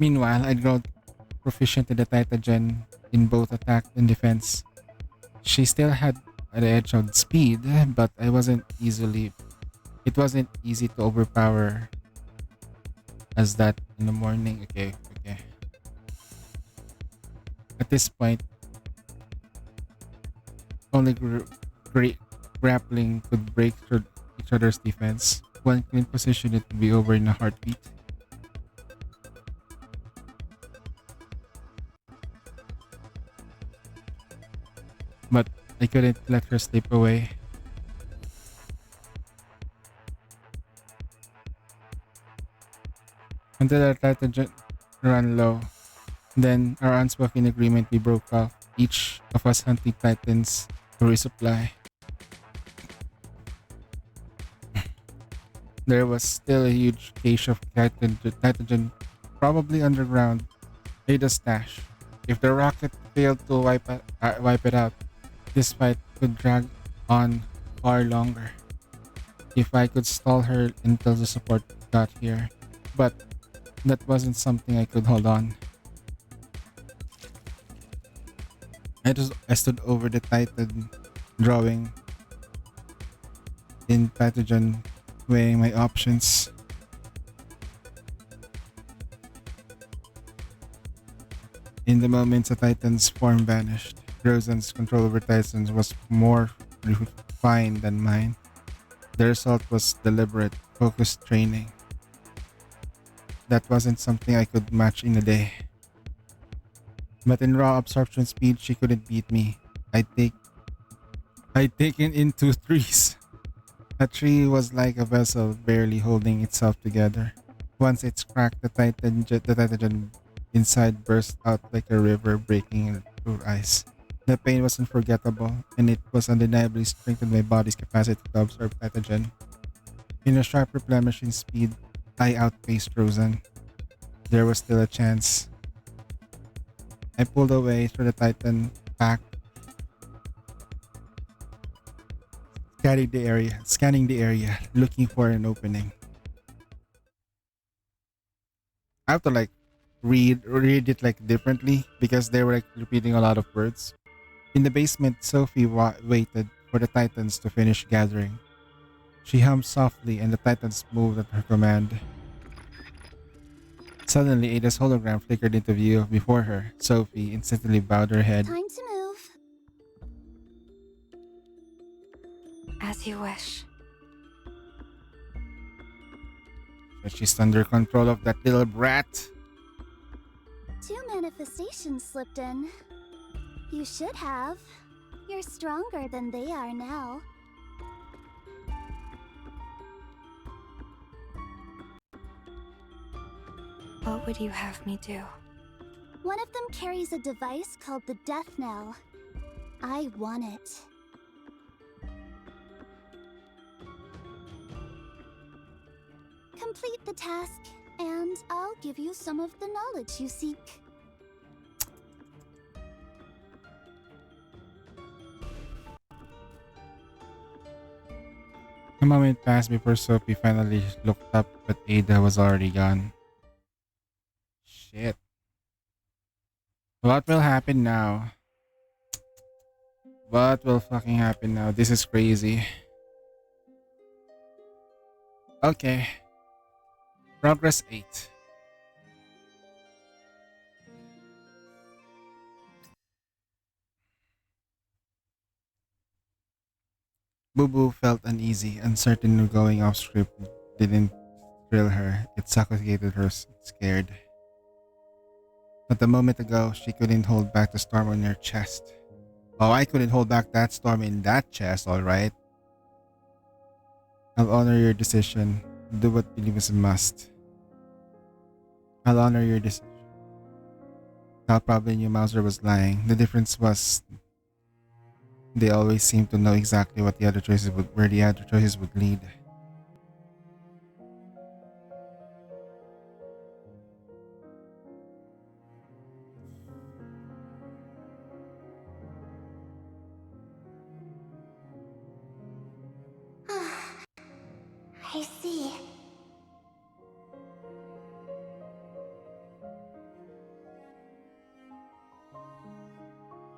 Meanwhile, I'd grown proficient in the Titagen in both attack and defense. She still had an edge on speed, but I wasn't easily it wasn't easy to overpower as that in the morning. Okay, okay. At this point, only great grappling could break through each other's defense. One clean position, it would be over in a heartbeat. But I couldn't let her slip away. Until our Titan ran low. Then, our unspoken agreement we broke off, each of us hunting titans to resupply. There was still a huge cache of Titagen, probably underground, Ada's stash. If the rocket failed to wipe it out, this fight could drag on far longer. If I could stall her until the support got here. But that wasn't something I could hold on. I stood over the Titan, drawing in Pathogen, weighing my options. In the moment the Titan's form vanished, Rosen's control over Titans was more refined than mine. The result was deliberate, focused training. That wasn't something I could match in a day. But in raw absorption speed, she couldn't beat me. I'd take I'd taken in two threes. A tree was like a vessel barely holding itself together. Once it's cracked, the Titan inside burst out like a river breaking through ice. The pain was unforgettable, and it was undeniably strengthened my body's capacity to absorb pathogen. In a sharp replenishing speed, I outpaced Rosen. There was still a chance. I pulled away through the Titan pack, scanning the area, looking for an opening. I have to like read it like differently because they were like repeating a lot of words. In the basement, Sophie waited for the Titans to finish gathering. She hummed softly and the Titans moved at her command. Suddenly, Ada's hologram flickered into view before her. Sophie instantly bowed her head. Time to move. As you wish. But she's under control of that little brat. Two manifestations slipped in. You should have. You're stronger than they are now. What would you have me do? One of them carries a device called the Death Knell. I want it. Complete the task, and I'll give you some of the knowledge you seek. A moment passed before Sophie finally looked up, but Ada was already gone. Shit. What will happen now? What will fucking happen now? This is crazy. Okay. Progress 8. Boo Boo felt uneasy, uncertain of going off script didn't thrill her. It suffocated her scared. But a moment ago, she couldn't hold back the storm on her chest. Oh, I couldn't hold back that storm in that chest, alright? I'll honor your decision. Do what you believe is a must. I'll honor your decision. Cal probably knew Mauser was lying. The difference was they always seemed to know exactly what where the other choices would lead. I see.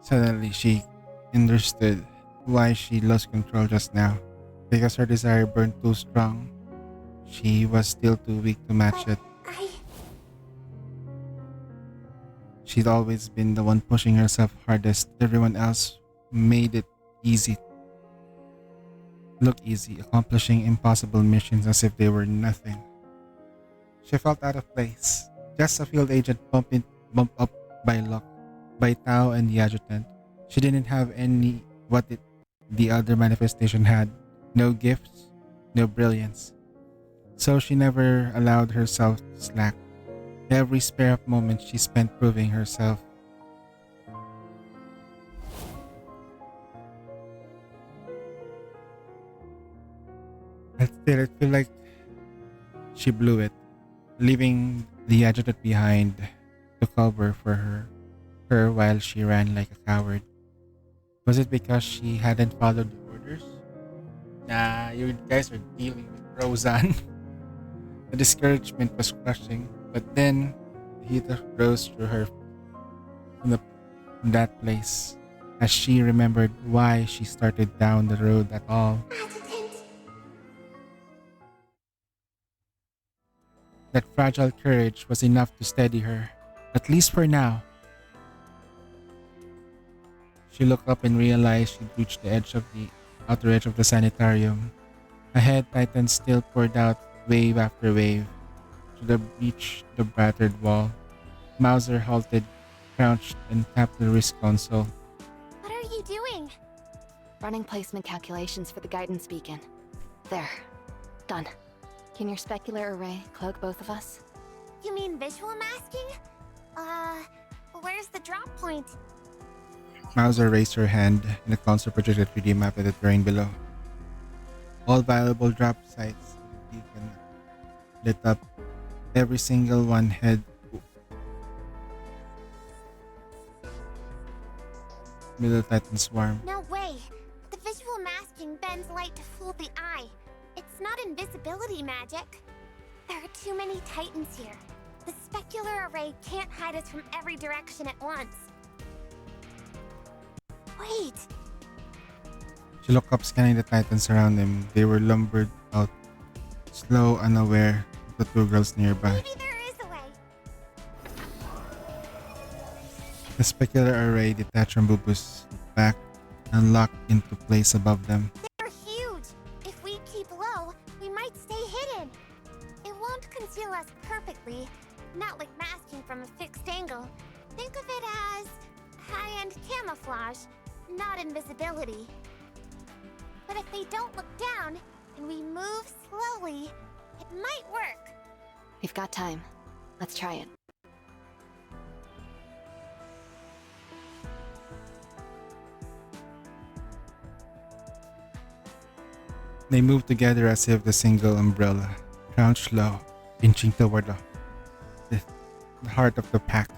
Suddenly, she understood why she lost control just now. Because her desire burned too strong, she was still too weak to match But it. I. She'd always been the one pushing herself hardest. Everyone else made it easy, look easy, accomplishing impossible missions as if they were nothing. She felt out of place. Just a field agent bumped up by luck, by Tao and the adjutant. She didn't have any the other manifestation had. No gifts, no brilliance. So she never allowed herself to slack. Every spare up moment she spent proving herself. And still, it feel like she blew it, leaving the adjutant behind to cover for her while she ran like a coward. Was it because she hadn't followed the orders? Nah, you guys are dealing with Roseanne. The discouragement was crushing, but then the heat rose through her from, from that place as she remembered why she started down the road at all. Adjutant! That fragile courage was enough to steady her, at least for now. She looked up and realized she'd reached the outer edge of the sanitarium. Ahead, Titans still poured out wave after wave to the breach the battered wall. Mauser halted, crouched, and tapped the wrist console. What are you doing? Running placement calculations for the guidance beacon. There. Done. Can your specular array cloak both of us? You mean visual masking? Where's the drop point? Mauser raised her hand, and the console projected a 3D map of the terrain below. All valuable drop sites in the beacon lit up. Every single one had Middle Titan swarm. No way! The visual masking bends light to fool the eye. It's not invisibility magic. There are too many titans here. The specular array can't hide us from every direction at once. Wait! She looked up, scanning the titans around them. They were lumbered out, slow, unaware of the two girls nearby. Maybe there is a way. The specular array detached from Bubu's back and locked into place above them. They're huge! If we keep low, we might stay hidden. It won't conceal us perfectly, not like masking from a fixed angle. Think of it as high-end camouflage, not invisibility. But if they don't look down and we move slowly, it might work. We've got time. Let's try it. They moved together as if the single umbrella, crouched low, inching toward the heart of the pack.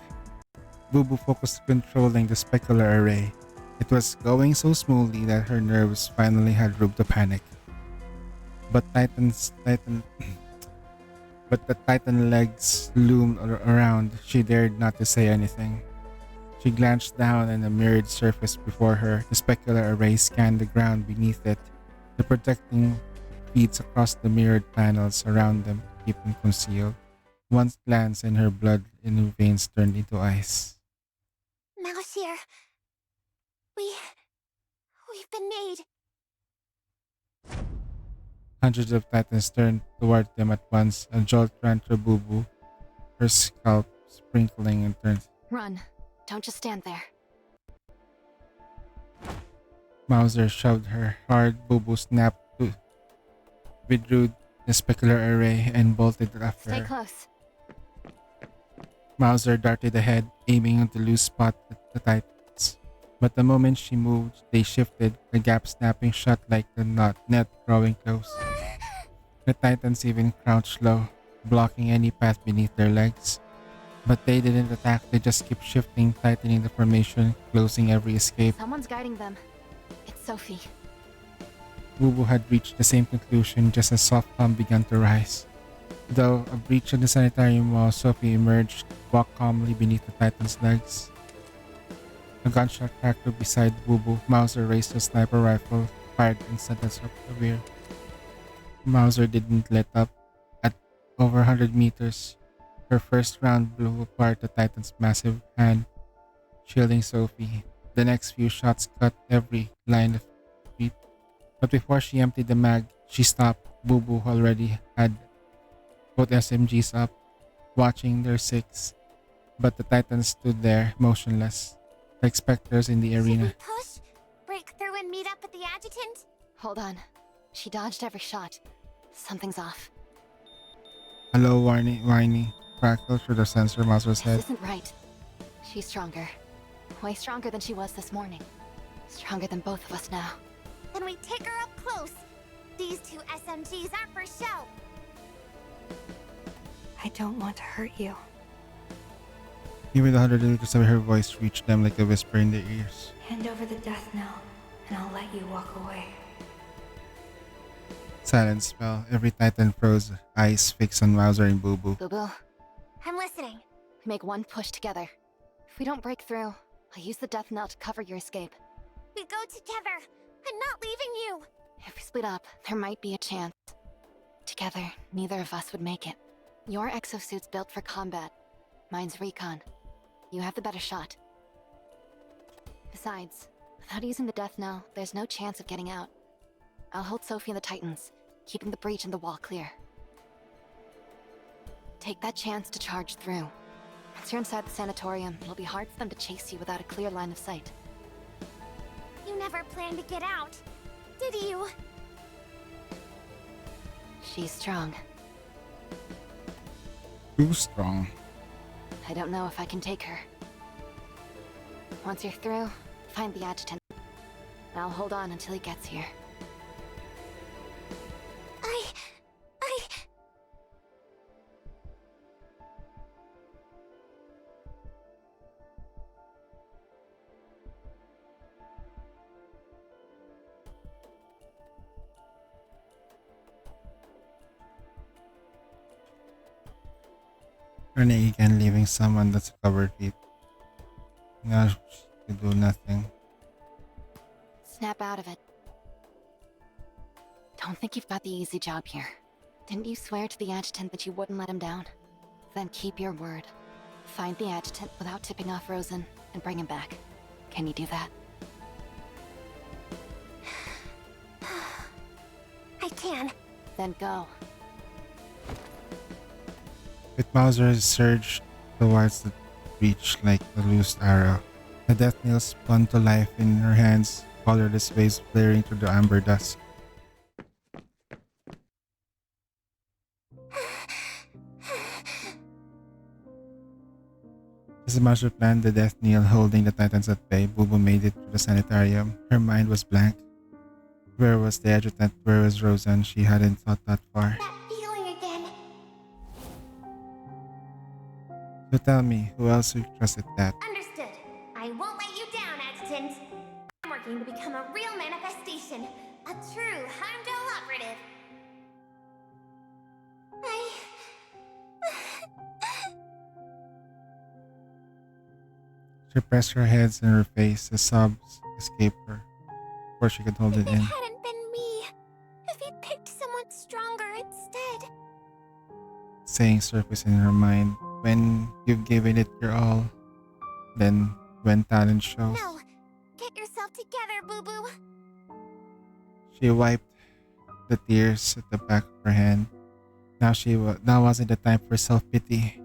Bubu focused on controlling the specular array. It was going so smoothly that her nerves finally had room to panic. But but the titan legs loomed around. She dared not to say anything. She glanced down at the mirrored surface before her. The specular array scanned the ground beneath it, the protecting feeds across the mirrored panels around them, keeping concealed. One glance and her blood in her veins turned into ice. Malashir, we've been made. Hundreds of titans turned toward them at once. A jolt ran through Bubu, her scalp sprinkling and turned. Run. Don't just stand there. Mauser shoved her hard. Bubu snapped to withdrew the specular array and bolted after Stay her. close. Mauser darted ahead, aiming at the loose spot at the titans. But the moment she moved, they shifted, the gap snapping shut like the net drawing close. The titans even crouched low, blocking any path beneath their legs. But they didn't attack, they just kept shifting, tightening the formation, closing every escape. Someone's guiding them. It's Sophie. Bubu had reached the same conclusion just as soft hum began to rise. Though a breach in the sanitarium wall, Sophie emerged, walked calmly beneath the titan's legs. A gunshot crackled beside Boo Boo. Mauser raised a sniper rifle, fired instantly up the rear. Mauser didn't let up. At over 100 meters, her first round blew apart the Titan's massive hand, shielding Sophie. The next few shots cut every line of retreat. But before she emptied the mag, she stopped. Boo Boo already had both SMGs up, watching their six. But the Titans stood there, motionless, like specters in the Should we arena. push? Break through and meet up with the adjutant? Hold on. She dodged every shot. Something's off. A low whiny crackle through the sensor Mauser's This head. isn't right. She's stronger. Way stronger than she was this morning. Stronger than both of us now. Then we take her up close. These two SMGs aren't for show. I don't want to hurt you. Even the 100 liters of her voice reached them like a whisper in their ears. Hand over the death knell, and I'll let you walk away. Silence fell. Every Titan froze, eyes fixed on Mauser and Boo Boo. Boo Boo, I'm listening. we make one push together. If we don't break through, I'll use the death knell to cover your escape. We go together. I'm not leaving you. If we split up, there might be a chance. Together, neither of us would make it. Your exosuit's built for combat. Mine's recon. You have the better shot. Besides, without using the death knell, there's no chance of getting out. I'll hold Sophie and the Titans, keeping the breach and the wall clear. Take that chance to charge through. Once you're inside the sanatorium, it'll be hard for them to chase you without a clear line of sight. You never planned to get out, did you? She's strong. Too strong. I don't know if I can take her. Once you're through, find the adjutant. I'll hold on until he gets here. I... Renee again leaving someone that's a covered beat. Now she could do nothing. Snap out of it. Don't think you've got the easy job here. Didn't you swear to the adjutant that you wouldn't let him down? Then keep your word. Find the adjutant without tipping off Rosen and bring him back. Can you do that? I can. Then go. With Mauser surged towards the breach like a loose arrow. The death nail spun to life in her hands, colorless waves flaring through the amber dusk. As Mauser planned the death knell holding the Titans at bay, Boo Boo made it to the sanitarium. Her mind was blank. Where was the adjutant? Where was Rosen? She hadn't thought that far. That feeling again. So tell me, who else you trusted that? Understood. I won't let you down, Adjutant. I'm working to become a real manifestation. A true Heimdall operative. She pressed her hands in her face as sobs escaped her before she could hold If it it in. hadn't been me, if he picked someone stronger instead. Saying surfaced in her mind. When you've given it your all, then when talent shows. No, get yourself together, Boo Boo. She wiped the tears at the back of her hand. Now wasn't the time for self-pity.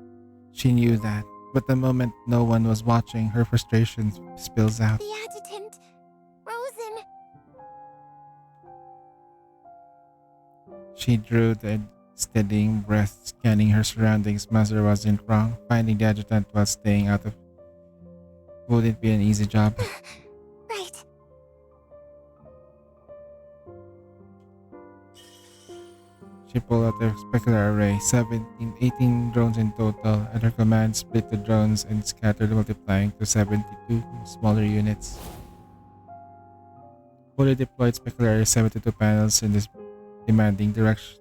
She knew that. But the moment no one was watching, her frustration spills out. The Adjutant, Rosen. She drew the steadying breath, scanning her surroundings. Mauser wasn't wrong. Finding the adjutant while staying out of wouldn't be an easy job. Right. She pulled out her specular array, 18 drones in total. At her command, split the drones and scattered, multiplying to 72 smaller units. Fully deployed specular array, 72 panels in this demanding direction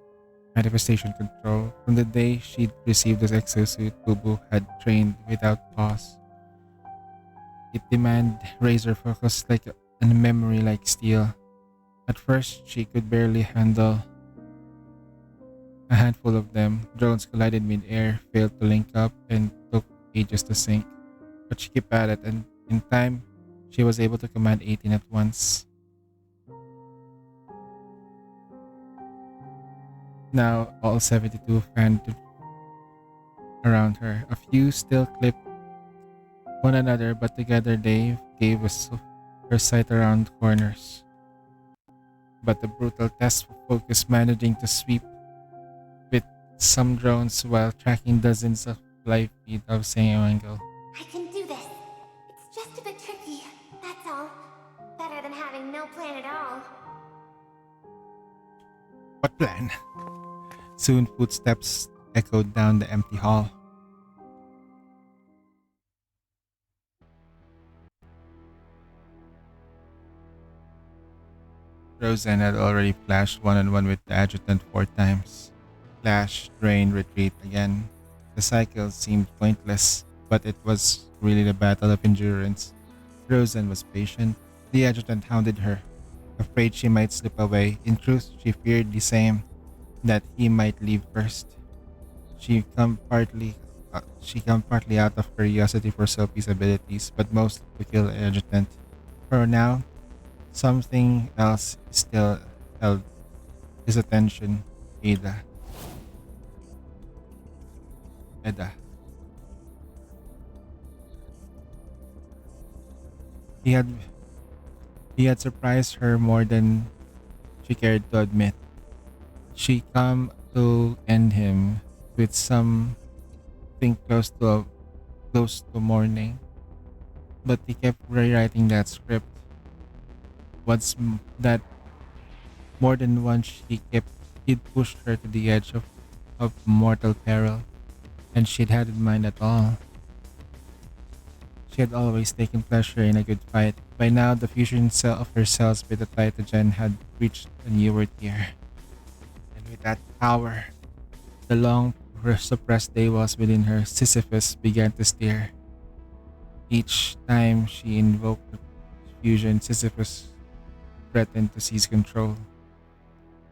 manifestation control. From the day she'd received this exosuit, Boo Boo had trained without pause. It demanded razor focus like and memory like steel. At first, she could barely handle a handful of them. Drones collided mid-air, failed to link up, and took ages to sink. But she kept at it, and in time, she was able to command 18 at once. Now, all 72 fanned around her. A few still clipped one another, but together they gave us her sight around corners. But the brutal test of focus managing to sweep with some drones while tracking dozens of live feed of same angle. I can do this. It's just a bit tricky, that's all. Better than having no plan at all. What plan? Soon footsteps echoed down the empty hall. Roseanne had already flashed one-on-one with the adjutant 4 times. Flash, drain, retreat again. The cycle seemed pointless, but it was really the battle of endurance. Roseanne was patient. The adjutant hounded her, afraid she might slip away. In truth, she feared the same, that he might leave first. She come partly out of curiosity for Sophie's abilities, but mostly to kill the adjutant. For now, something else still held his attention. Ada. Eda. He had he had surprised her more than she cared to admit. She come to end him with something close to morning, but he kept rewriting that script. That more than once he'd pushed her to the edge of mortal peril, and she'd had in mind at all. She had always taken pleasure in a good fight. By now, the fusion cell of her cells with the Titagen had reached a newer tier. And with that power, the long suppressed devils within her, Sisyphus, began to stir. Each time she invoked the fusion, Sisyphus threatened to seize control.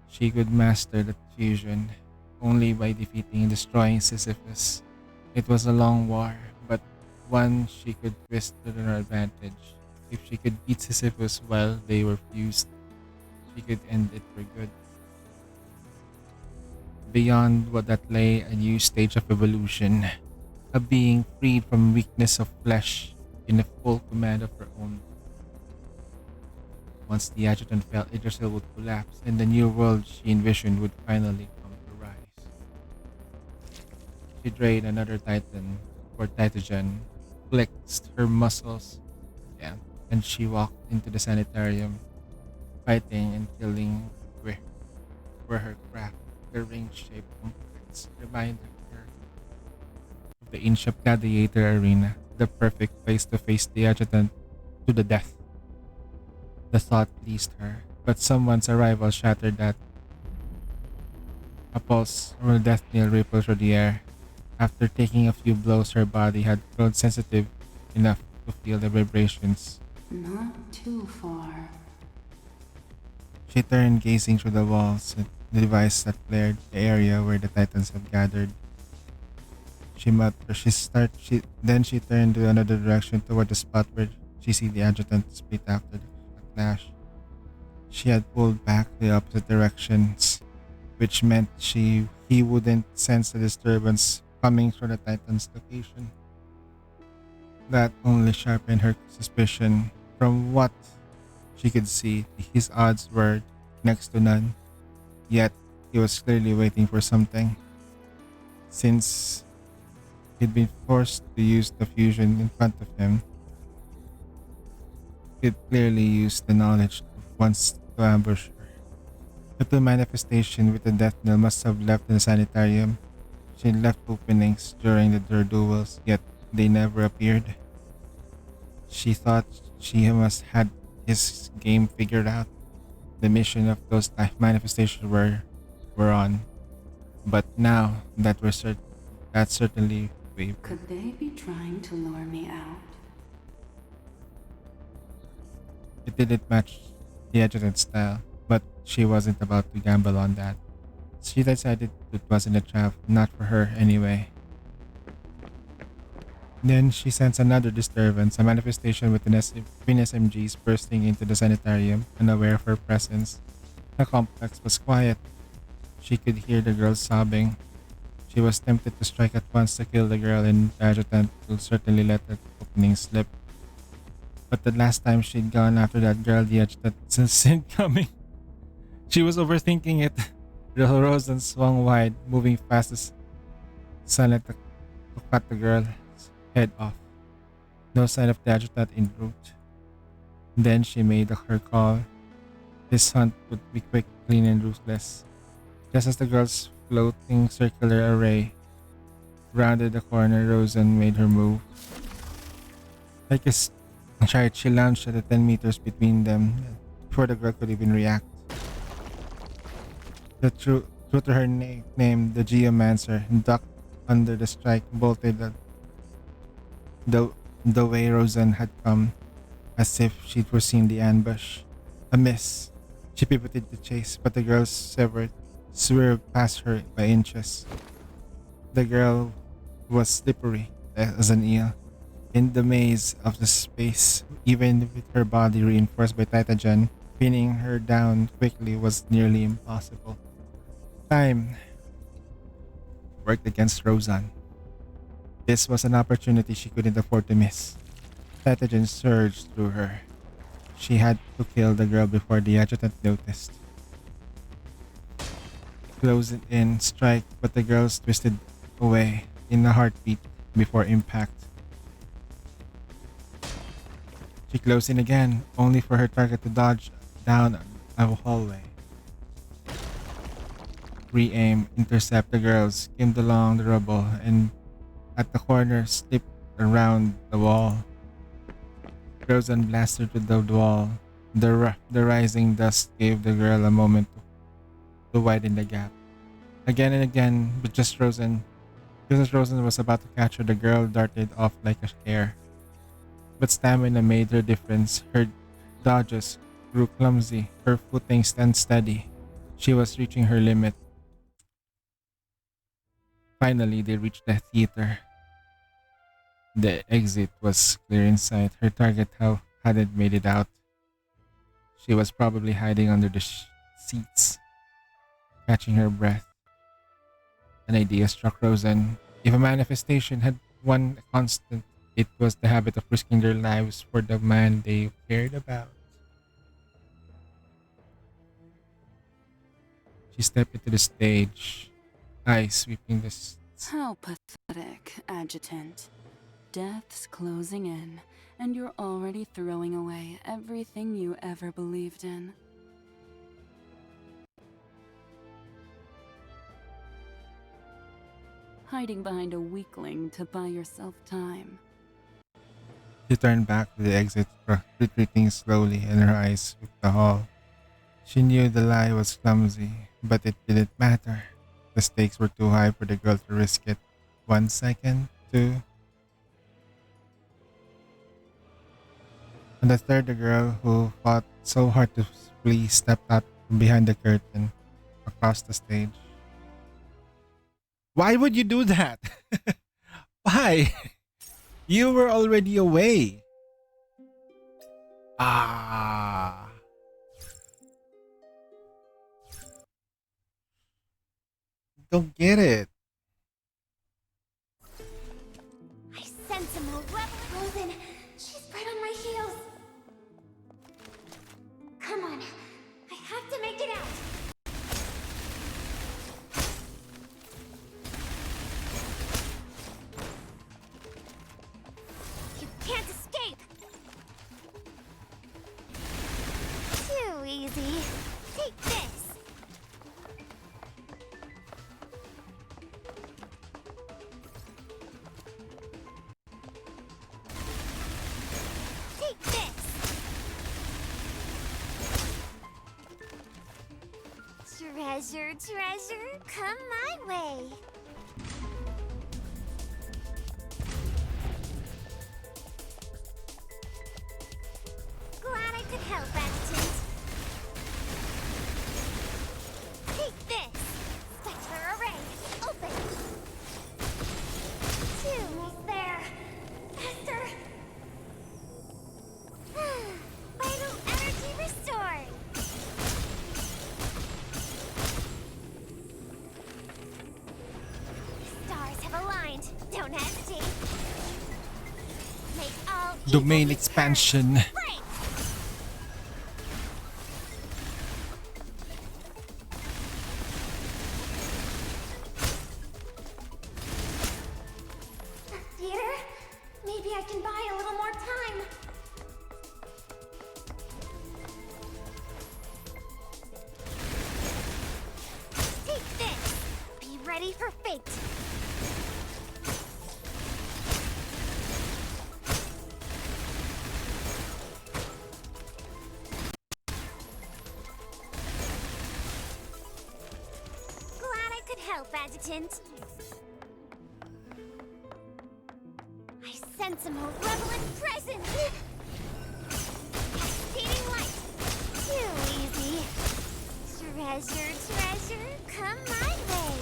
She could master the fusion only by defeating and destroying Sisyphus. It was a long war, but one she could twist to her advantage. If she could beat Sisyphus while they were fused, she could end it for good. Beyond what that lay a new stage of evolution, a being freed from weakness of flesh in a full command of her own. Once the adjutant fell, Idrisil would collapse, and the new world she envisioned would finally come to rise. She drained another titan for Titagen, flexed her muscles, and she walked into the sanitarium, fighting and killing where her craft, the ring-shaped complex, reminded her of the ancient gladiator arena, the perfect place to face the adjutant to the death. The thought pleased her, but someone's arrival shattered that. A pulse or a death knell rippled through the air. After taking a few blows, her body had grown sensitive enough to feel the vibrations. Not too far. She turned, gazing through the walls at the device that flared the area where the titans had gathered. Then she turned to another direction toward the spot where she see the adjutant split after the flash. She had pulled back the opposite directions, which meant he wouldn't sense the disturbance coming from the Titan's location. That only sharpened her suspicion. From what she could see, his odds were next to none. Yet, he was clearly waiting for something. Since he'd been forced to use the fusion in front of him, he'd clearly used the knowledge once to ambush her. The two manifestation with the death knell must have left the sanitarium. She left openings during their duels, yet they never appeared. She thought she must had his game figured out. The mission of those manifestations were on. But now that certainly wavered. Could they be trying to lure me out? didn't match the adjutant's style, but she wasn't about to gamble on that. She decided it wasn't a trap, not for her anyway. Then she sensed another disturbance, a manifestation with twin SMGs bursting into the sanitarium, unaware of her presence. The complex was quiet. She could hear the girl sobbing. She was tempted to strike at once to kill the girl, and the adjutant would certainly let the opening slip. But the last time she'd gone after that girl, the adjutant seen coming. She was overthinking it. The horizon swung wide, moving fast as silent to cut the girl's head off. No sign of the adjutant en route. Then she made her call. This hunt would be quick, clean, and ruthless. Just as the girl's floating circular array rounded the corner, Rosen made her move. Like a child, she launched at the 10 meters between them before the girl could even react. True to her nickname, the Geomancer, ducked under the strike, bolted the way Rosen had come, as if she'd foreseen the ambush. A miss. She pivoted to chase, but the girl swerved past her by inches. The girl was slippery as an eel. In the maze of the space, even with her body reinforced by Titagen, pinning her down quickly was nearly impossible. Time worked against Roseanne. This was an opportunity she couldn't afford to miss. Titagen surged through her. She had to kill the girl before the adjutant noticed. Close it in, strike, but the girls twisted away in a heartbeat before impact. She closed in again, only for her target to dodge down a hallway. Re-aim, intercept the girls, skimmed along the rubble, and at the corner slipped around the wall. Rosen blasted to the wall. The rising dust gave the girl a moment to widen the gap. Again and again, but just as Rosen was about to catch her, the girl darted off like a hare. But stamina made her difference. Her dodges grew clumsy, her footing unsteady. She was reaching her limit. Finally, they reached the theater. The exit was clear in sight. Her target hadn't made it out. She was probably hiding under the seats, catching her breath. An idea struck Rosen. If a manifestation had one constant, it was the habit of risking their lives for the man they cared about. She stepped into the stage, eyes sweeping the How pathetic, Adjutant. Death's closing in, and you're already throwing away everything you ever believed in. Hiding behind a weakling to buy yourself time. She turned back to the exit, retreating slowly, and her eyes swept the hall. She knew the lie was clumsy, but it didn't matter. The stakes were too high for the girl to risk it. 1 second, 2. On the third, the girl who fought so hard to flee stepped out from behind the curtain across the stage. Why would you do that? Why? You were already away. Ah. Don't get it. I sense a Rosen, she's right on my heels. Come on, I have to make it out. You can't escape. Too easy. Take this. Take this. Treasure, come my way. Glad I could help, Domain returns. expansion. Break! Theater? Maybe I can buy a little more time. Take this! Be ready for fate! Glad I could help, Adjutant. I sense a malevolent presence! Cascading light! Too easy. Treasure, come my way.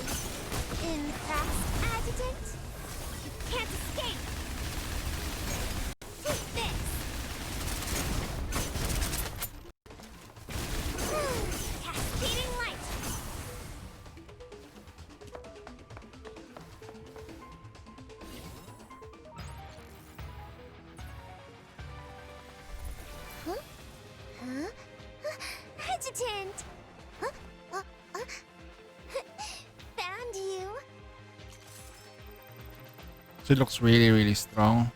In fast, Adjutant. You can't escape. Take this. Cascading light. Huh? Adjutant! Huh? Found you. She looks really, really strong.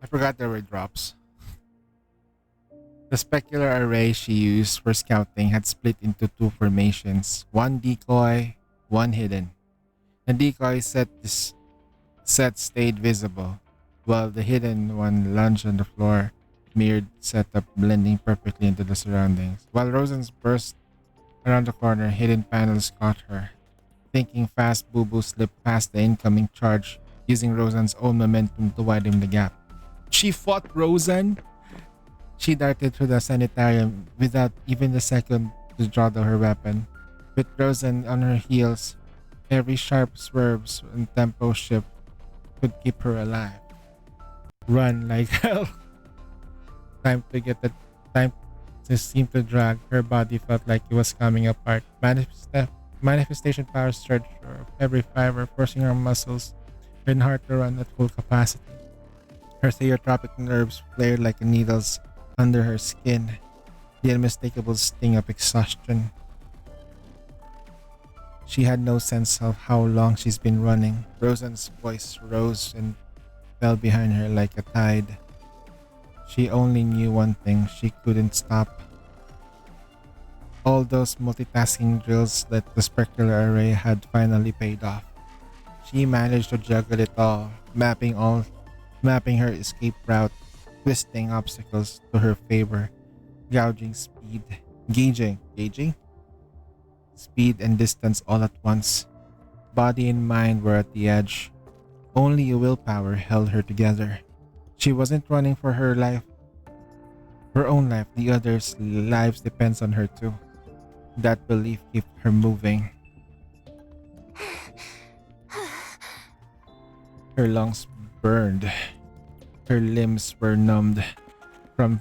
I forgot there were drops. The specular array she used for scouting had split into two formations, one decoy, one hidden. The decoy set stayed visible, while the hidden one lunged on the floor, mirrored setup blending perfectly into the surroundings. While Rosen's burst around the corner, hidden panels caught her. Thinking fast, Boo Boo slipped past the incoming charge, using Rosen's own momentum to widen the gap. She fought Rosen? She darted through the sanitarium without even a second to draw her weapon. With Rosen on her heels, every sharp swerve and tempo shift could keep her alive. Run like hell. Time just seemed to drag. Her body felt like it was coming apart. Manifestation power surged of every fiber, forcing her muscles and heart to run at full capacity. Her theotropic nerves flared like needles under her skin, the unmistakable sting of exhaustion. She had no sense of how long she's been running. Rosen's voice rose and fell behind her like a tide. She only knew one thing: she couldn't stop. All those multitasking drills that the specular array had finally paid off. She managed to juggle it all, mapping her escape route, twisting obstacles to her favor, gauging speed and distance all at once. Body and mind were at the edge. Only willpower held her together. She wasn't running for her own life. The others' lives depends on her too. That belief kept her moving. Her lungs burned. Her limbs were numbed. From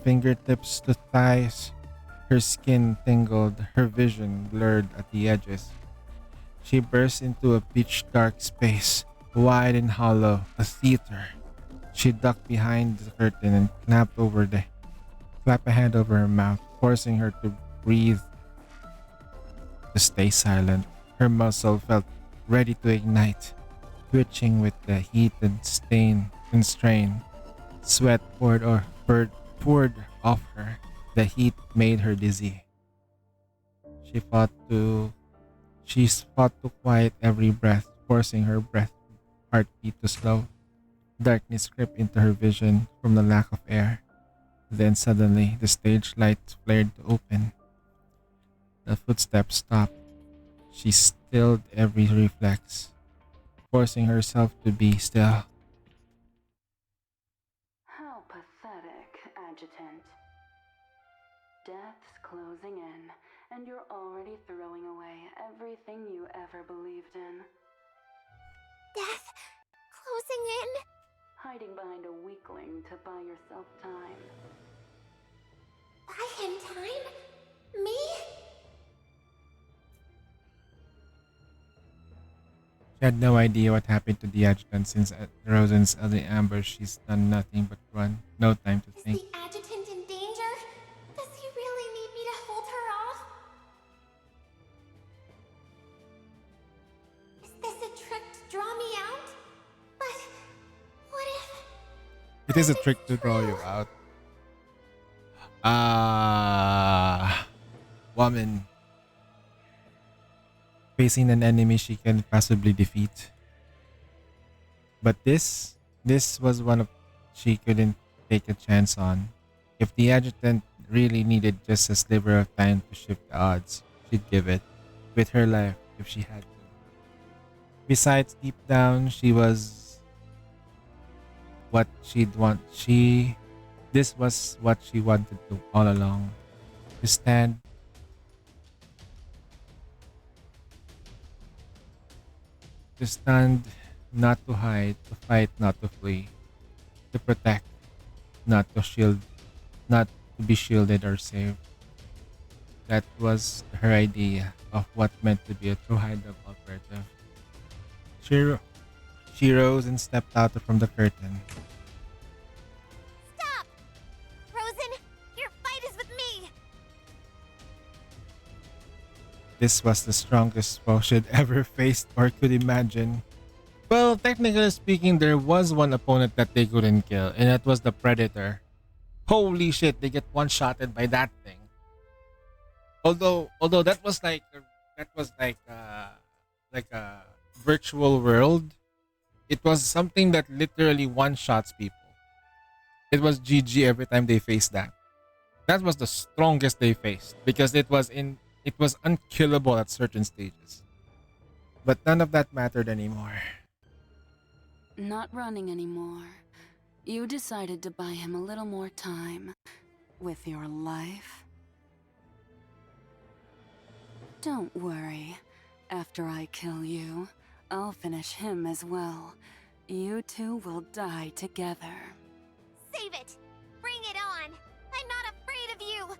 fingertips to thighs, her skin tingled, her vision blurred at the edges. She burst into a pitch-dark space, wide and hollow, a theater. She ducked behind the curtain and clapped a hand over her mouth, forcing her to breathe, to stay silent. Her muscle felt ready to ignite, twitching with the heat and strain. Sweat poured off her. The heat made her dizzy. She fought to quiet every breath, forcing her heartbeat to slow. Darkness crept into her vision from the lack of air. Then suddenly, the stage lights flared open. The footsteps stopped. She stilled every reflex, forcing herself to be still. How pathetic, Adjutant. Death's closing in, and you're already throwing away everything you ever believed in. Death closing in. Hiding behind a weakling to buy yourself time. Buy She had no idea what happened to the adjutant since at Rosen's early ambush she's done nothing but run. No time to Is think. the adjutant in danger? Does he really need me to hold her off? Is this a trick to draw me out? But what if... It What is a if trick it's to draw you true? out. Ah, woman facing an enemy she can possibly defeat. But this was one of she couldn't take a chance on. If the adjutant really needed just a sliver of time to shift the odds, she'd give it, with her life if she had to. Besides, deep down, she was what she'd want. This was what she wanted to all along. To stand, to stand, not to hide, to fight, not to flee, to protect, not to shield, not to be shielded or saved. That was her idea of what meant to be a true hideout operative. She, ro- she rose and stepped out from the curtain. Stop! Rosen, your fight is with me! This was the strongest foe she'd ever faced or could imagine. Well, technically speaking, there was one opponent that they couldn't kill, and that was the Predator. Holy shit, they get one-shotted by that thing. Although that was like a virtual world. It was something that literally one-shots people. It was GG every time they faced that. That was the strongest they faced because it was unkillable at certain stages. But none of that mattered anymore. Not running anymore. You decided to buy him a little more time with your life. Don't worry. After I kill you, I'll finish him as well. You two will die together. Save it! Bring it on! I'm not afraid of you!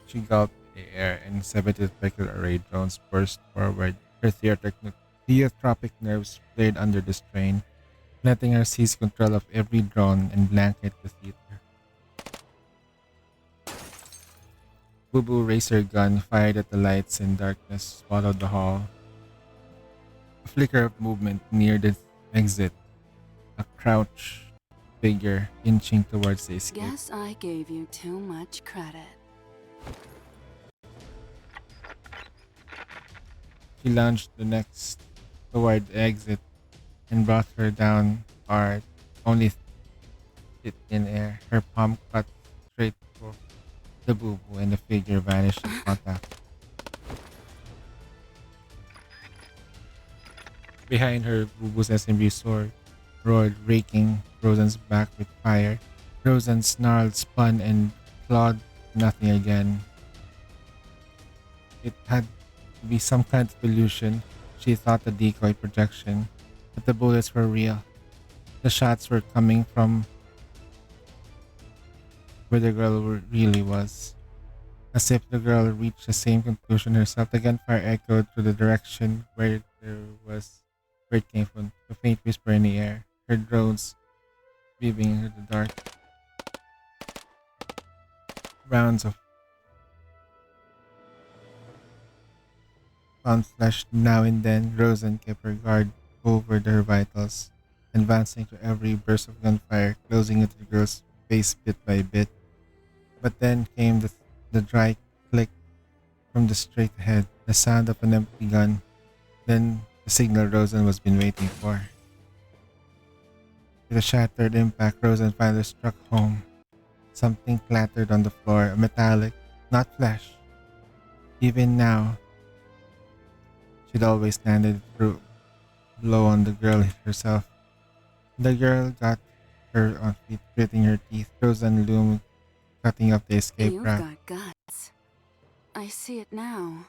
She gulped the air and 70 specular array drones burst forward. Her theatropic nerves flared under the strain, letting her seize control of every drone and blanket the theater. Boo Boo raised her gun, fired at the lights, and darkness swallowed the hall. A flicker of movement near the exit, a crouched figure inching towards the escape. Guess I gave you too much credit. She launched the next toward the exit and brought her down hard, only hit in air. Her palm cut straight for the Boo Boo and the figure vanished in contact. Behind her, Boo Boo's SMG sword roared, raking Rosen's back with fire. Rosen snarled, spun, and clawed nothing again. It had to be some kind of illusion. She thought a decoy projection, but the bullets were real. The shots were coming from where the girl really was. As if the girl reached the same conclusion herself, the gunfire echoed through the direction where it came from, a faint whisper in the air, her drones weaving into the dark. Rounds of found flesh now and then. Rosen kept her guard over her vitals, advancing to every burst of gunfire, closing into the girl's face bit by bit. But then came the dry click from the straight ahead, the sound of an empty gun, then the signal Rosen was been waiting for. With a shattered impact, Rosen finally struck home. Something clattered on the floor, a metallic, not flesh. Even now, she'd always landed through blow on the girl herself. The girl got her on feet, gritting her teeth. Rosen loomed, cutting up the escape You've ramp. got guts. I see it now.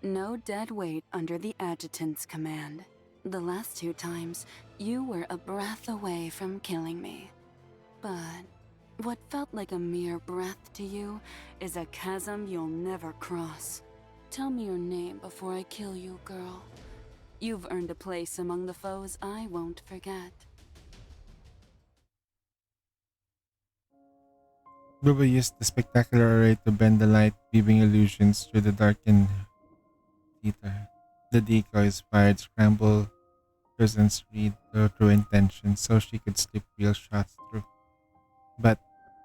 No dead weight under the adjutant's command. The last two times, you were a breath away from killing me. But what felt like a mere breath to you is a chasm you'll never cross. Tell me your name before I kill you, girl. You've earned a place among the foes I won't forget. Bubu used the spectacular array to bend the light, weaving illusions through the darkened theater. The decoys fired scramble Rosen's read the true intention so she could slip real shots through. But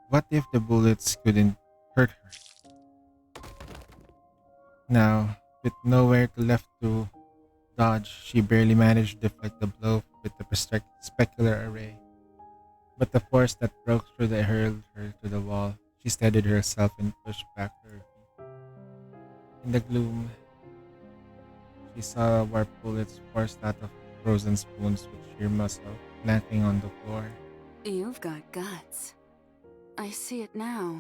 what if the bullets couldn't hurt her? Now, with nowhere to left to dodge, she barely managed to deflect the blow with the specular array. But the force that broke through hurled her to the wall. She steadied herself and pushed back her feet. In the gloom, she saw warp bullets forced out of frozen spoons with sheer muscle, landing on the floor. You've got guts. I see it now.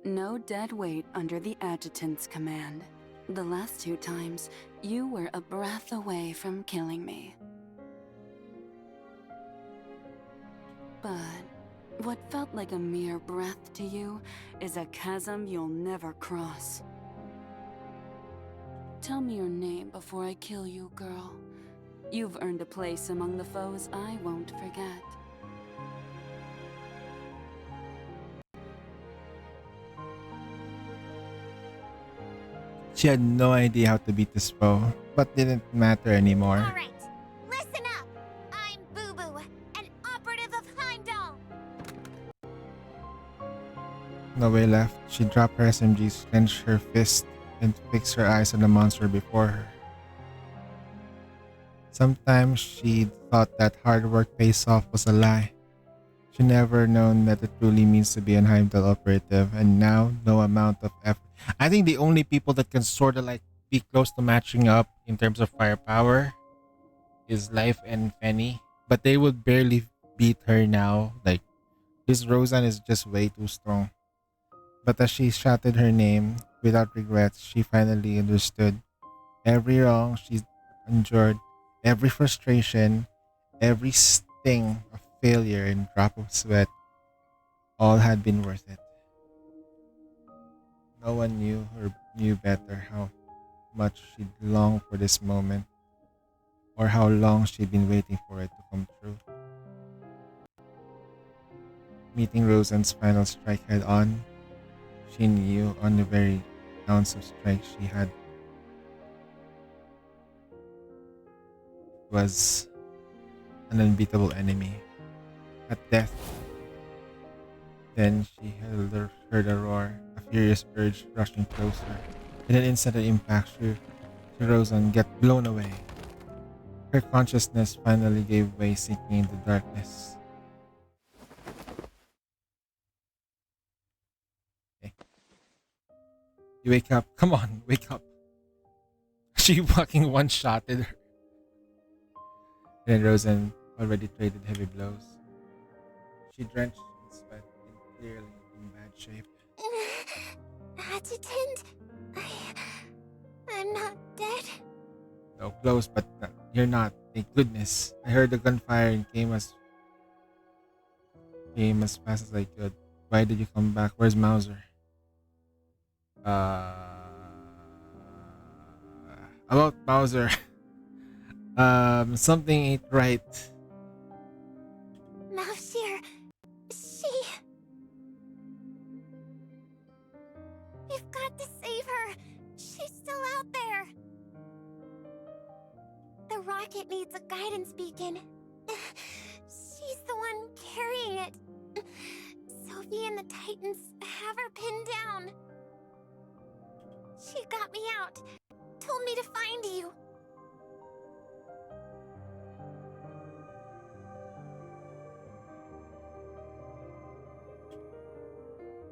No dead weight under the adjutant's command. The last 2 times, you were a breath away from killing me. But what felt like a mere breath to you is a chasm you'll never cross. Tell me your name before I kill you, girl. You've earned a place among the foes I won't forget. She had no idea how to beat this foe, but didn't matter anymore. Alright, listen up! I'm Boo Boo, an operative of Heimdall! No way left. She dropped her SMGs, clenched her fist, and fixed her eyes on the monster before her. Sometimes she thought that hard work pays off was a lie. She never known that it truly means to be an Heimdall operative, and now no amount of effort. I think the only people that can sort of like be close to matching up in terms of firepower is Life and Fenny, but they would barely beat her now. Like, this Roseanne is just way too strong. But as she shouted her name without regrets, she finally understood every wrong she endured, every frustration, every sting of failure and drop of sweat, all had been worth it. No one knew better how much she'd longed for this moment, or how long she'd been waiting for it to come true. Meeting Roseanne's final strike head on, she knew on the very ounce of strength she had was an unbeatable enemy. At death, then she heard a roar, a furious urge rushing closer. In an instant of impact, she rose and get blown away. Her consciousness finally gave way, sinking into darkness. Okay. You wake up. Come on, wake up. She fucking one-shotted her. Then Rosen already traded heavy blows. She drenched in sweat and clearly in bad shape. Adjutant, I'm not dead. No, close, but you're not. Thank goodness. I heard the gunfire and came as fast as I could. Why did you come back? Where's Mauser? About Mauser. Something ain't right. Mousier, we've got to save her. She's still out there. The rocket needs a guidance beacon. She's the one carrying it. Sophie and the Titans have her pinned down. She got me out, told me to find you.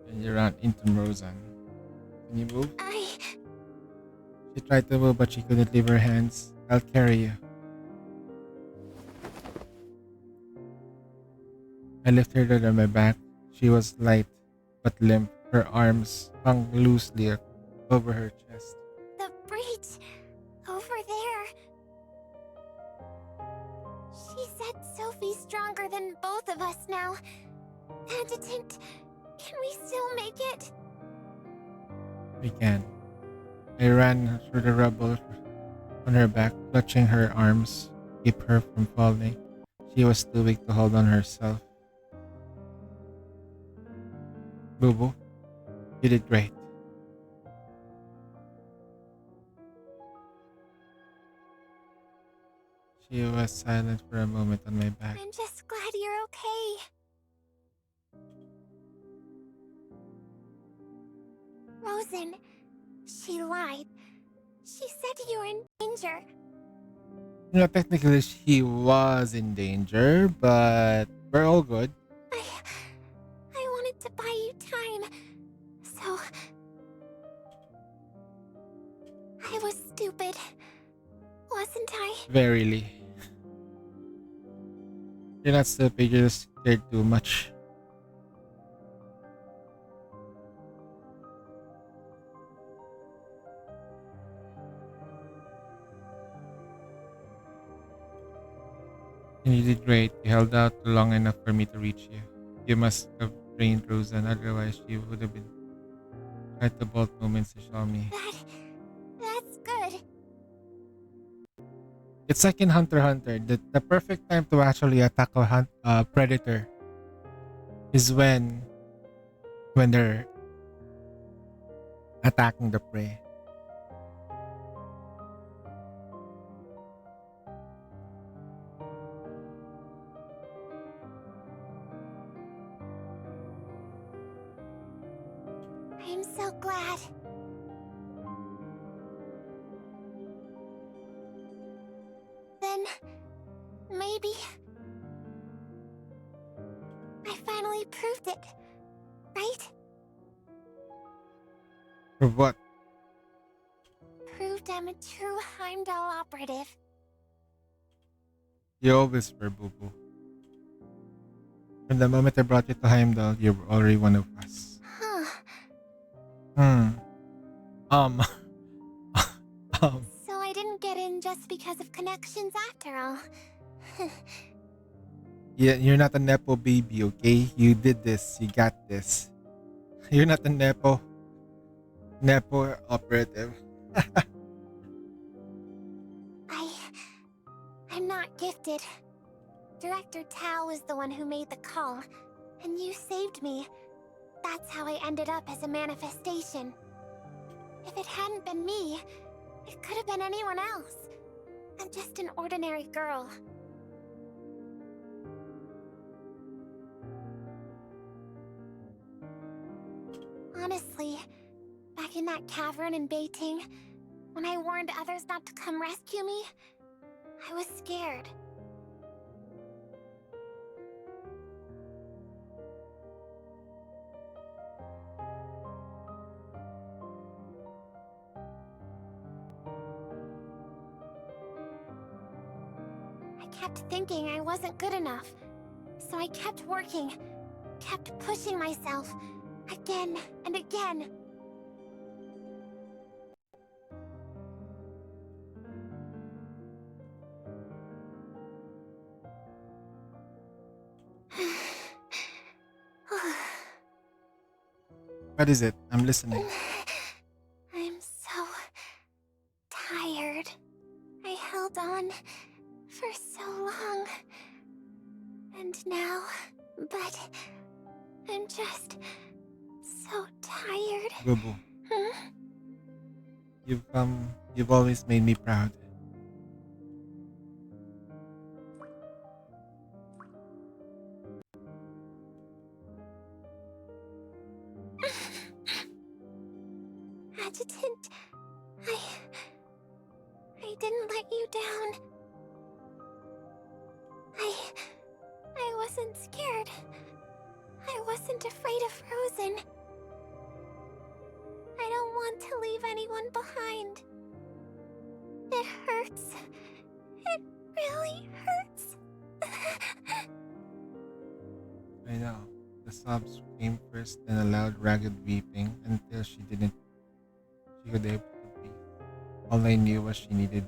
And you ran into Roseanne. Can you move? She tried to move, but she couldn't leave her hands. I'll carry you. I lifted her on my back. She was light, but limp. Her arms hung loosely over her chest. The breach over there. She said Sophie's stronger than both of us now. Adjutant, can we still make it? We can. I ran through the rubble on her back, clutching her arms to keep her from falling. She was too weak to hold on herself. Boo boo, you did great. She was silent for a moment on my back. I'm just glad you're okay. Rosen, she lied. She said you were in danger. You know, technically she was in danger, but we're all good. I wanted to buy you time. So I was stupid. Wasn't I? Verily. You're not stupid, you're just scared too much. And you did great. You held out long enough for me to reach you. You must have trained Rosen, otherwise she would have been tried to bolt moments to show me. That's good. It's like in Hunter x Hunter. The perfect time to actually attack a predator is when they're attacking the prey. I'm so glad. Then maybe I finally proved it, right? For what? Proved I'm a true Heimdall operative. You always were, boo boo. From the moment I brought you to Heimdall, you were already one of us. Huh. Hmm. Um. So I didn't get in just because of connections after all. Yeah, you're not a Nepo baby, okay? You did this. You got this. You're not a Nepo operative. I... I'm not gifted. Director Tao was the one who made the call, and you saved me. That's how I ended up as a manifestation. If it hadn't been me, it could have been anyone else. I'm just an ordinary girl. Honestly, back in that cavern in Beijing, when I warned others not to come rescue me, I was scared. I kept thinking I wasn't good enough, so I kept working, kept pushing myself, again and again. What is it? I'm listening. I'm so tired. I held on for so long. And now, but I'm just so tired. Boo boo. Hmm? You've always made me proud. Adjutant, I didn't let you down. I wasn't scared. I wasn't afraid of Frozen. I don't want to leave anyone behind. It hurts. It really hurts. I know. The sobs came first, then a loud, ragged weeping until she could able to breathe. All I knew was she needed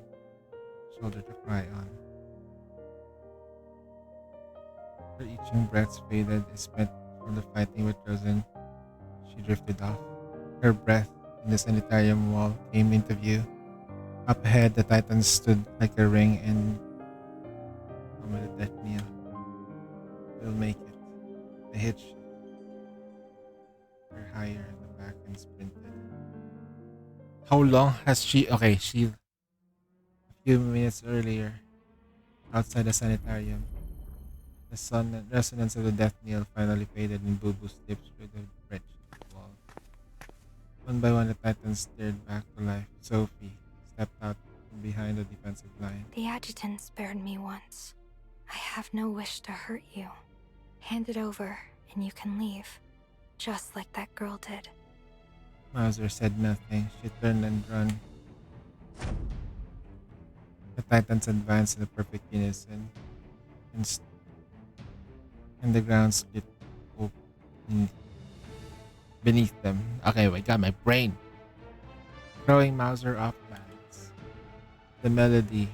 shoulder to cry on. Her itching breaths faded, spent from the fighting with Rosen. She drifted off. Her breath in the sanitarium wall came into view. Up ahead, the Titans stood like a ring and with a death kneel. We'll make it. The hitch her higher at the back and sprinted. How long has she? Okay, she a few minutes earlier outside the sanitarium. The resonance of the death knell finally faded and Boo Boo slipped through the breach of the wall. One by one, the Titans stared back to life. Sophie stepped out from behind the defensive line. The adjutant spared me once. I have no wish to hurt you. Hand it over, and you can leave. Just like that girl did. Mauser said nothing. She turned and ran. The Titans advanced in a perfect unison, and the ground split open beneath them. Okay, wait, got my brain. Throwing Mauser off balance. The melody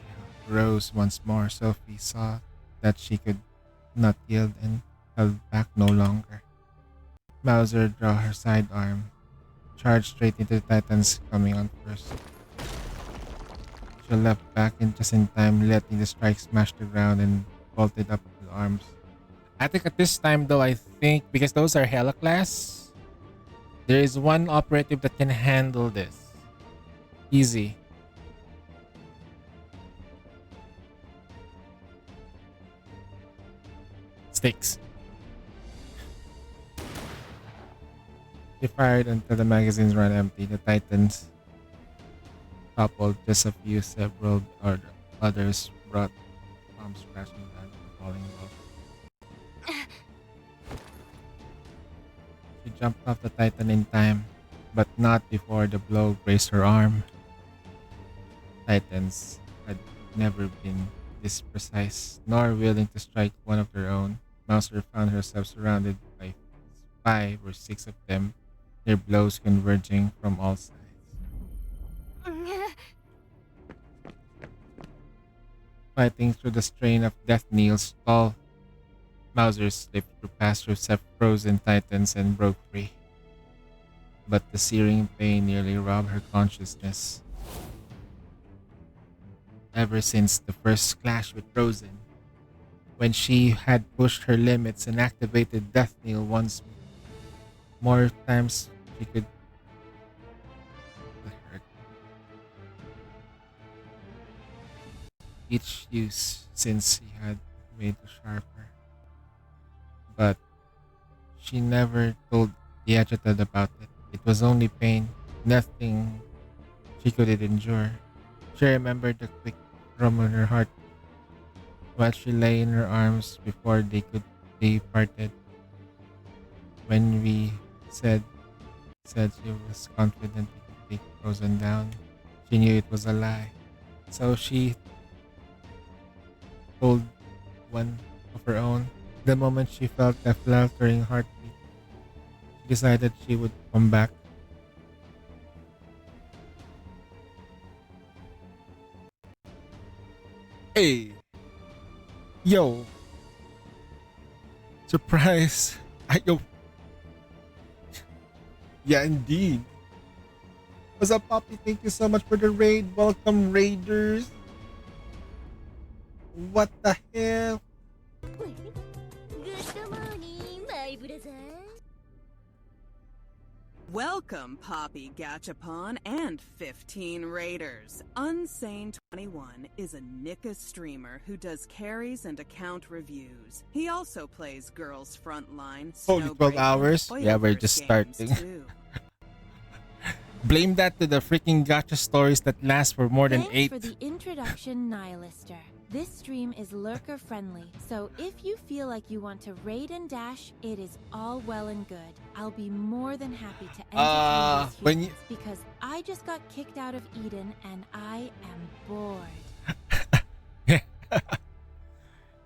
rose once more. Sophie saw that she could not yield and held back no longer. Mauser drew her sidearm, charged straight into the Titans coming on first. She leapt back just in time, letting the strike smash the ground and vaulted up the arms. I think at this time though, I think because those are Hela class, there is one operative that can handle this. Easy. Sticks. She fired until the magazines ran empty. The Titans toppled just a few. Several others brought bombs crashing down to the falling wall. She jumped off the Titan in time, but not before the blow grazed her arm. Titans had never been this precise, nor willing to strike one of their own. Mauser found herself surrounded by 5 or 6 of them, their blows converging from all sides. Fighting through the strain of death kneels, tall Mauser slipped past her frozen Titans and broke free. But the searing pain nearly robbed her consciousness. Ever since the first clash with Frozen, when she had pushed her limits and activated Death Knell once more times she could hurt. Each use since he had made her sharper. But she never told the adjutant about it. It was only pain, nothing she couldn't endure. She remembered the quick drum on her heart while she lay in her arms before they parted. When we said she was confident he could take Frozen down, she knew it was a lie. So she told one of her own. The moment she felt a faltering heartbeat, she decided she would come back. Hey! Yo! Surprise! Yo! Yeah, indeed. What's up, Poppy? Thank you so much for the raid. Welcome, Raiders. What the hell? Good morning, my brother. Welcome, Poppy Gachapon and 15 Raiders. Unsane21 is a Nikke streamer who does carries and account reviews. He also plays Girls Frontline, Only 12 Snowbreak, hours? and Yeah, we're Spoilerverse just games, starting. too. Blame that to the freaking gacha stories that last for more than Thanks 8. for the introduction, Nihilister. This stream is lurker friendly, so if you feel like you want to raid and dash, it is all well and good. I'll be more than happy to entertain these when humans because I just got kicked out of Eden and I am bored.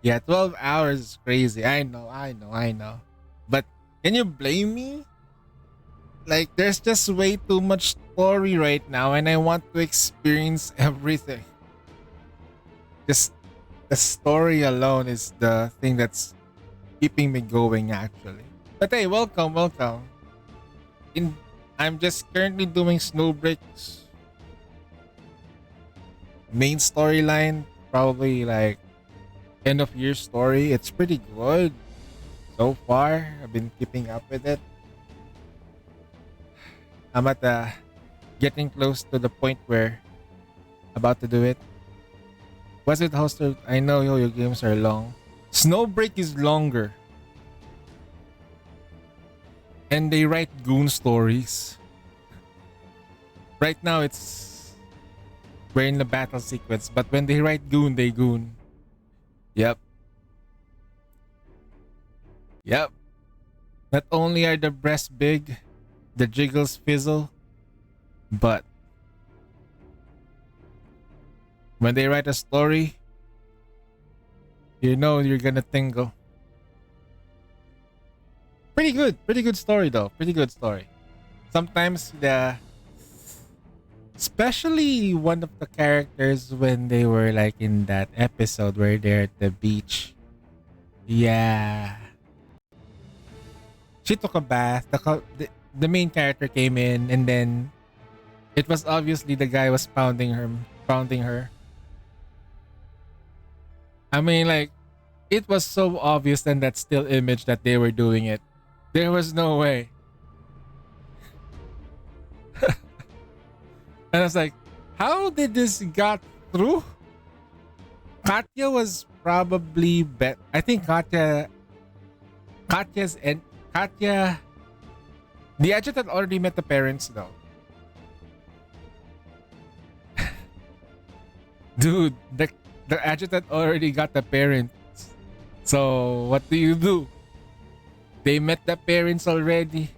Yeah, 12 hours is crazy. I know. But can you blame me? Like, there's just way too much story right now and I want to experience everything. Just the story alone is the thing that's keeping me going, actually. But hey, welcome. I'm just currently doing Snowbreak's main storyline. Probably like end of year story. It's pretty good so far. I've been keeping up with it. I'm at getting close to the point where about to do it. Was it hosted? I know your games are long. Snowbreak is longer. And they write goon stories. Right now it's we're in the battle sequence, but when they write goon, they goon. Yep. Yep. Not only are the breasts big, the jiggles fizzle, but when they write a story, you know you're gonna tingle. Pretty good story though. Pretty good story. Sometimes especially one of the characters when they were like in that episode where they're at the beach. Yeah. She took a bath. The main character came in and then it was obviously the guy was pounding her. I mean, like, it was so obvious in that still image that they were doing it. There was no way. And I was like, how did this got through? Katya was probably I think Katya, the adjutant already met the parents though. Dude, the adjutant already got the parents. So what do? They met the parents already.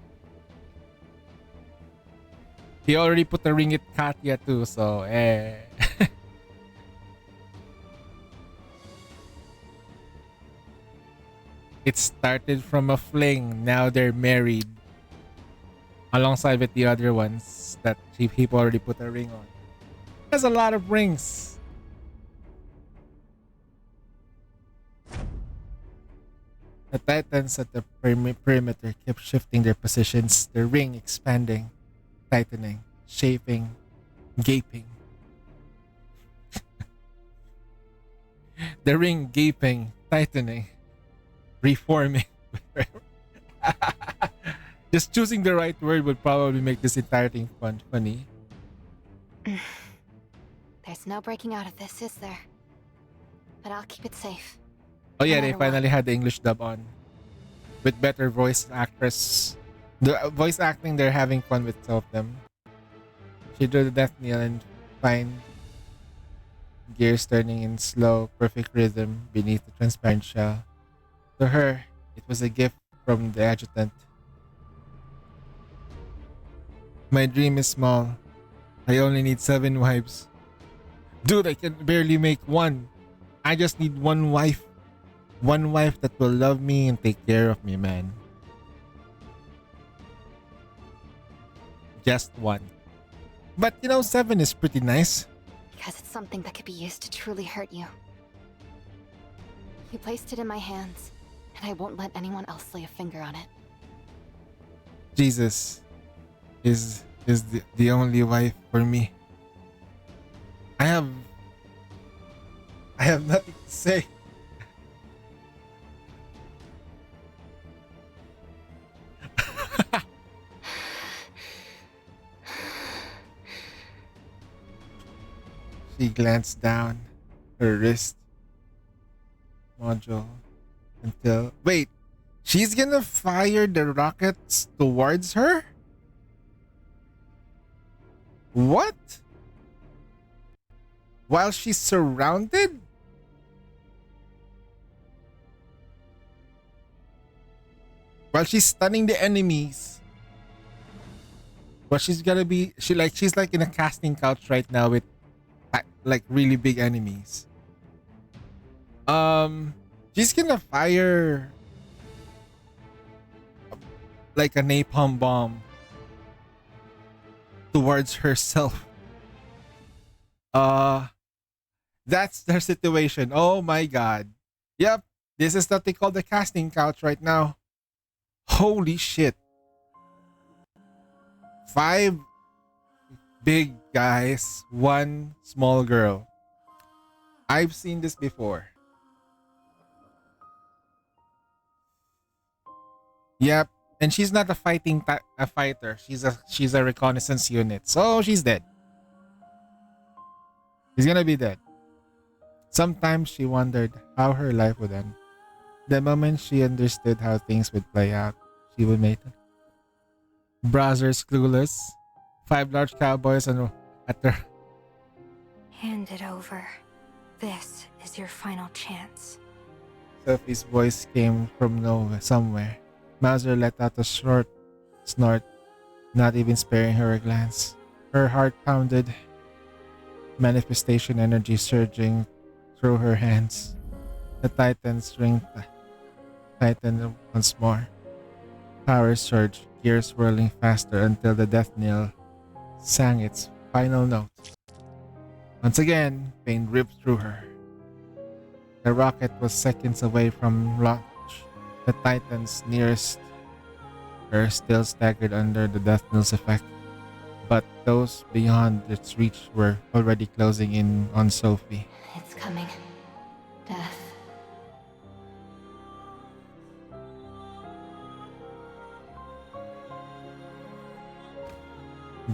He already put a ring at Katya too, so It started from a fling. Now they're married. Alongside with the other ones that people already put a ring on. There's a lot of rings. The Titans at the perimeter kept shifting their positions, the ring expanding, tightening, shaping, gaping. The ring gaping, tightening, reforming. Just choosing the right word would probably make this entire thing funny. There's no breaking out of this, is there? But I'll keep it safe. Oh yeah, No they matter finally had the English dub on. With better voice actress. The voice acting, they're having fun with some of them. She drew the death knell and fine gears turning in slow, perfect rhythm beneath the transparent shell. To her, it was a gift from the adjutant. My dream is small. I only need 7 wives. Dude, I can barely make one. I just need one wife. One wife that will love me and take care of me, man. Just one. But you know, 7 is pretty nice. Because it's something that could be used to truly hurt you. You placed it in my hands, and I won't let anyone else lay a finger on it. Jesus is the only wife for me. I have nothing to say. She glanced down her wrist module until wait, she's gonna fire the rockets towards her? What? While she's surrounded? While she's stunning the enemies. Well, she's like in a casting couch right now with like really big enemies. She's gonna fire like a napalm bomb towards herself. That's their situation. Oh my god. Yep, this is what they call the casting couch right now. Holy shit. 5 big guys, 1 small girl. I've seen this before. Yep, and she's not a fighter. She's a reconnaissance unit. So she's dead. She's gonna be dead. Sometimes she wondered how her life would end. The moment she understood how things would play out, she would make it. Brazzers clueless. 5 large cowboys at her. Hand it over. This is your final chance. Sophie's voice came from somewhere. Mauser let out a short snort, not even sparing her a glance. Her heart pounded, manifestation energy surging through her hands. The Titan's ring tightened once more. Power surged, gears swirling faster until the death knell sang its final note. Once again, pain ripped through her. The rocket was seconds away from launch. The Titans nearest her still staggered under the death knell's effect, but those beyond its reach were already closing in on Sophie. It's coming. Death.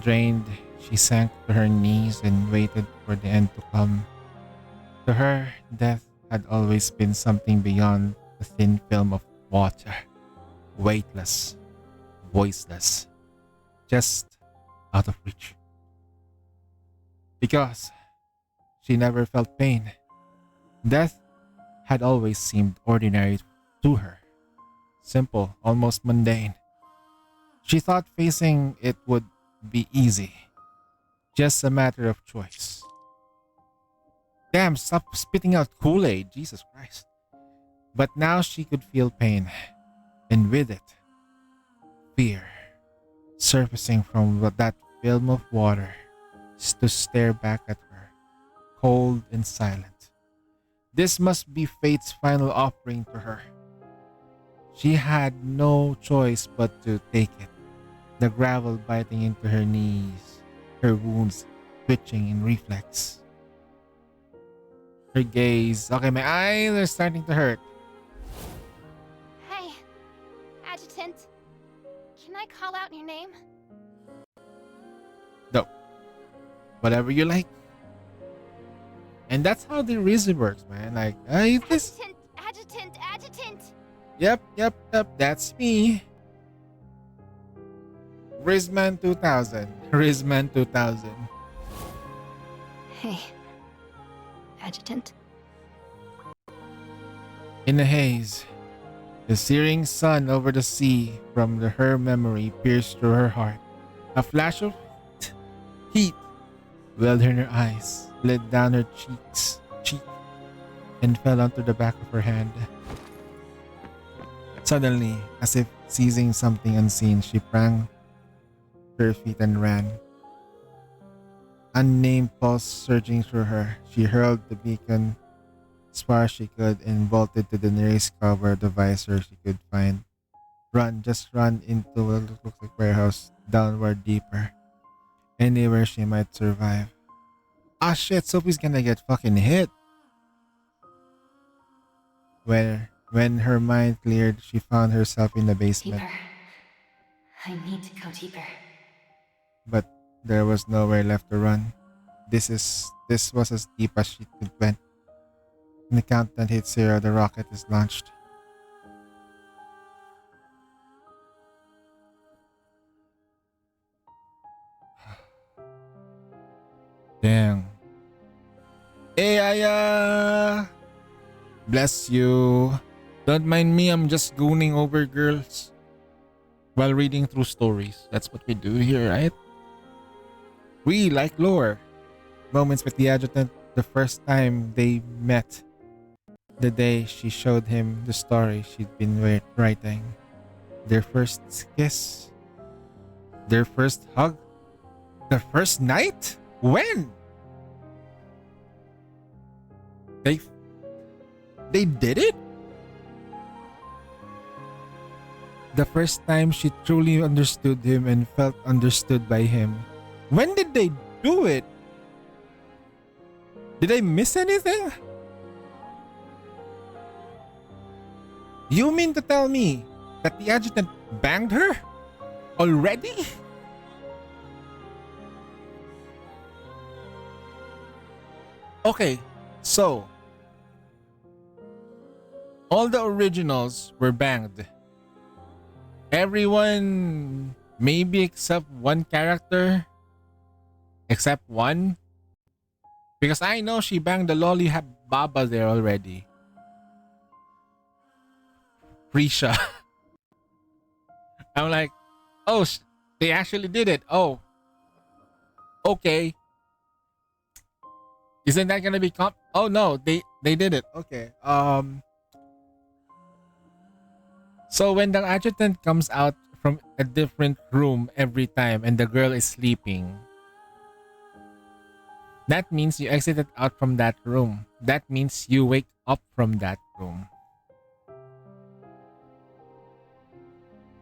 Drained, she sank to her knees and waited for the end to come. To her, death had always been something beyond the thin film of water, weightless, voiceless, just out of reach. Because she never felt pain, death had always seemed ordinary to her, simple, almost mundane. She thought facing it would be easy, just a matter of choice. Damn, stop spitting out Kool-Aid, Jesus Christ. But now she could feel pain, and with it, fear, surfacing from that film of water to stare back at her, cold and silent. This must be fate's final offering to her. She had no choice but to take it, the gravel biting into her knees, her wounds twitching in reflex. Her gaze, okay, my eyes are starting to hurt. Hey, Adjutant. Can I call out your name? No. Whatever you like. And that's how the reason works, man. Like, this. Adjutant. Yep, that's me. Rizman 2000. Rizman 2000. Hey. Adjutant. In the haze, the searing sun over the sea from her memory pierced through her heart. A flash of heat welled in her eyes, slid down her cheek, and fell onto the back of her hand. Suddenly, as if seizing something unseen, she sprang to her feet and ran. Unnamed pulse surging through her, she hurled the beacon as far as she could and bolted to the nearest cover of the visor she could find. Just run into what looks like warehouse, downward deeper. Anywhere she might survive. Ah shit, Sophie's gonna get fucking hit. When her mind cleared, she found herself in the basement. Deeper. I need to go deeper. But there was nowhere left to run. This was as deep as she could went. When the countdown hit 0, the rocket is launched. Damn. Hey, Aya! Bless you. Don't mind me, I'm just gooning over girls while reading through stories. That's what we do here, right? We like lore. Moments with the adjutant the first time they met. The day she showed him the story she'd been writing. Their first kiss. Their first hug. The first night? When? They did it? The first time she truly understood him and felt understood by him. When did they do it? Did I miss anything? You mean to tell me that the adjutant banged her? Already? Okay, so all the originals were banged. Everyone, maybe except one character, except one, because I know she banged the lolly baba there already. Prisha. I'm like, oh, they actually did it. Oh, okay. Isn't that gonna be Oh no, they did it. Okay. So when the adjutant comes out from a different room every time and the girl is sleeping, that means you exited out from that room. That means you wake up from that room.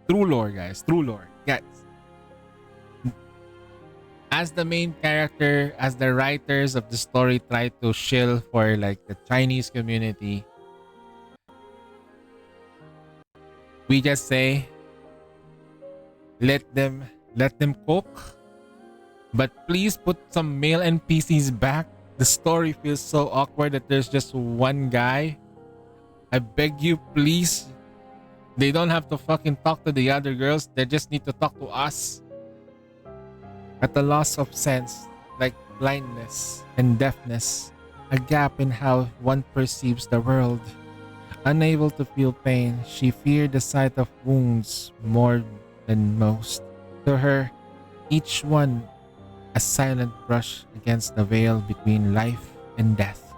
True lore, guys. True lore. Guys. As the main character, as the writers of the story try to shill for like the Chinese community, we just say, let them cook, but please put some male NPCs back. The story feels so awkward that there's just one guy. I beg you, please. They don't have to fucking talk to the other girls. They just need to talk to us. At the loss of sense, like blindness and deafness, a gap in how one perceives the world. Unable to feel pain, she feared the sight of wounds more than most. To her, each one a silent brush against the veil between life and death.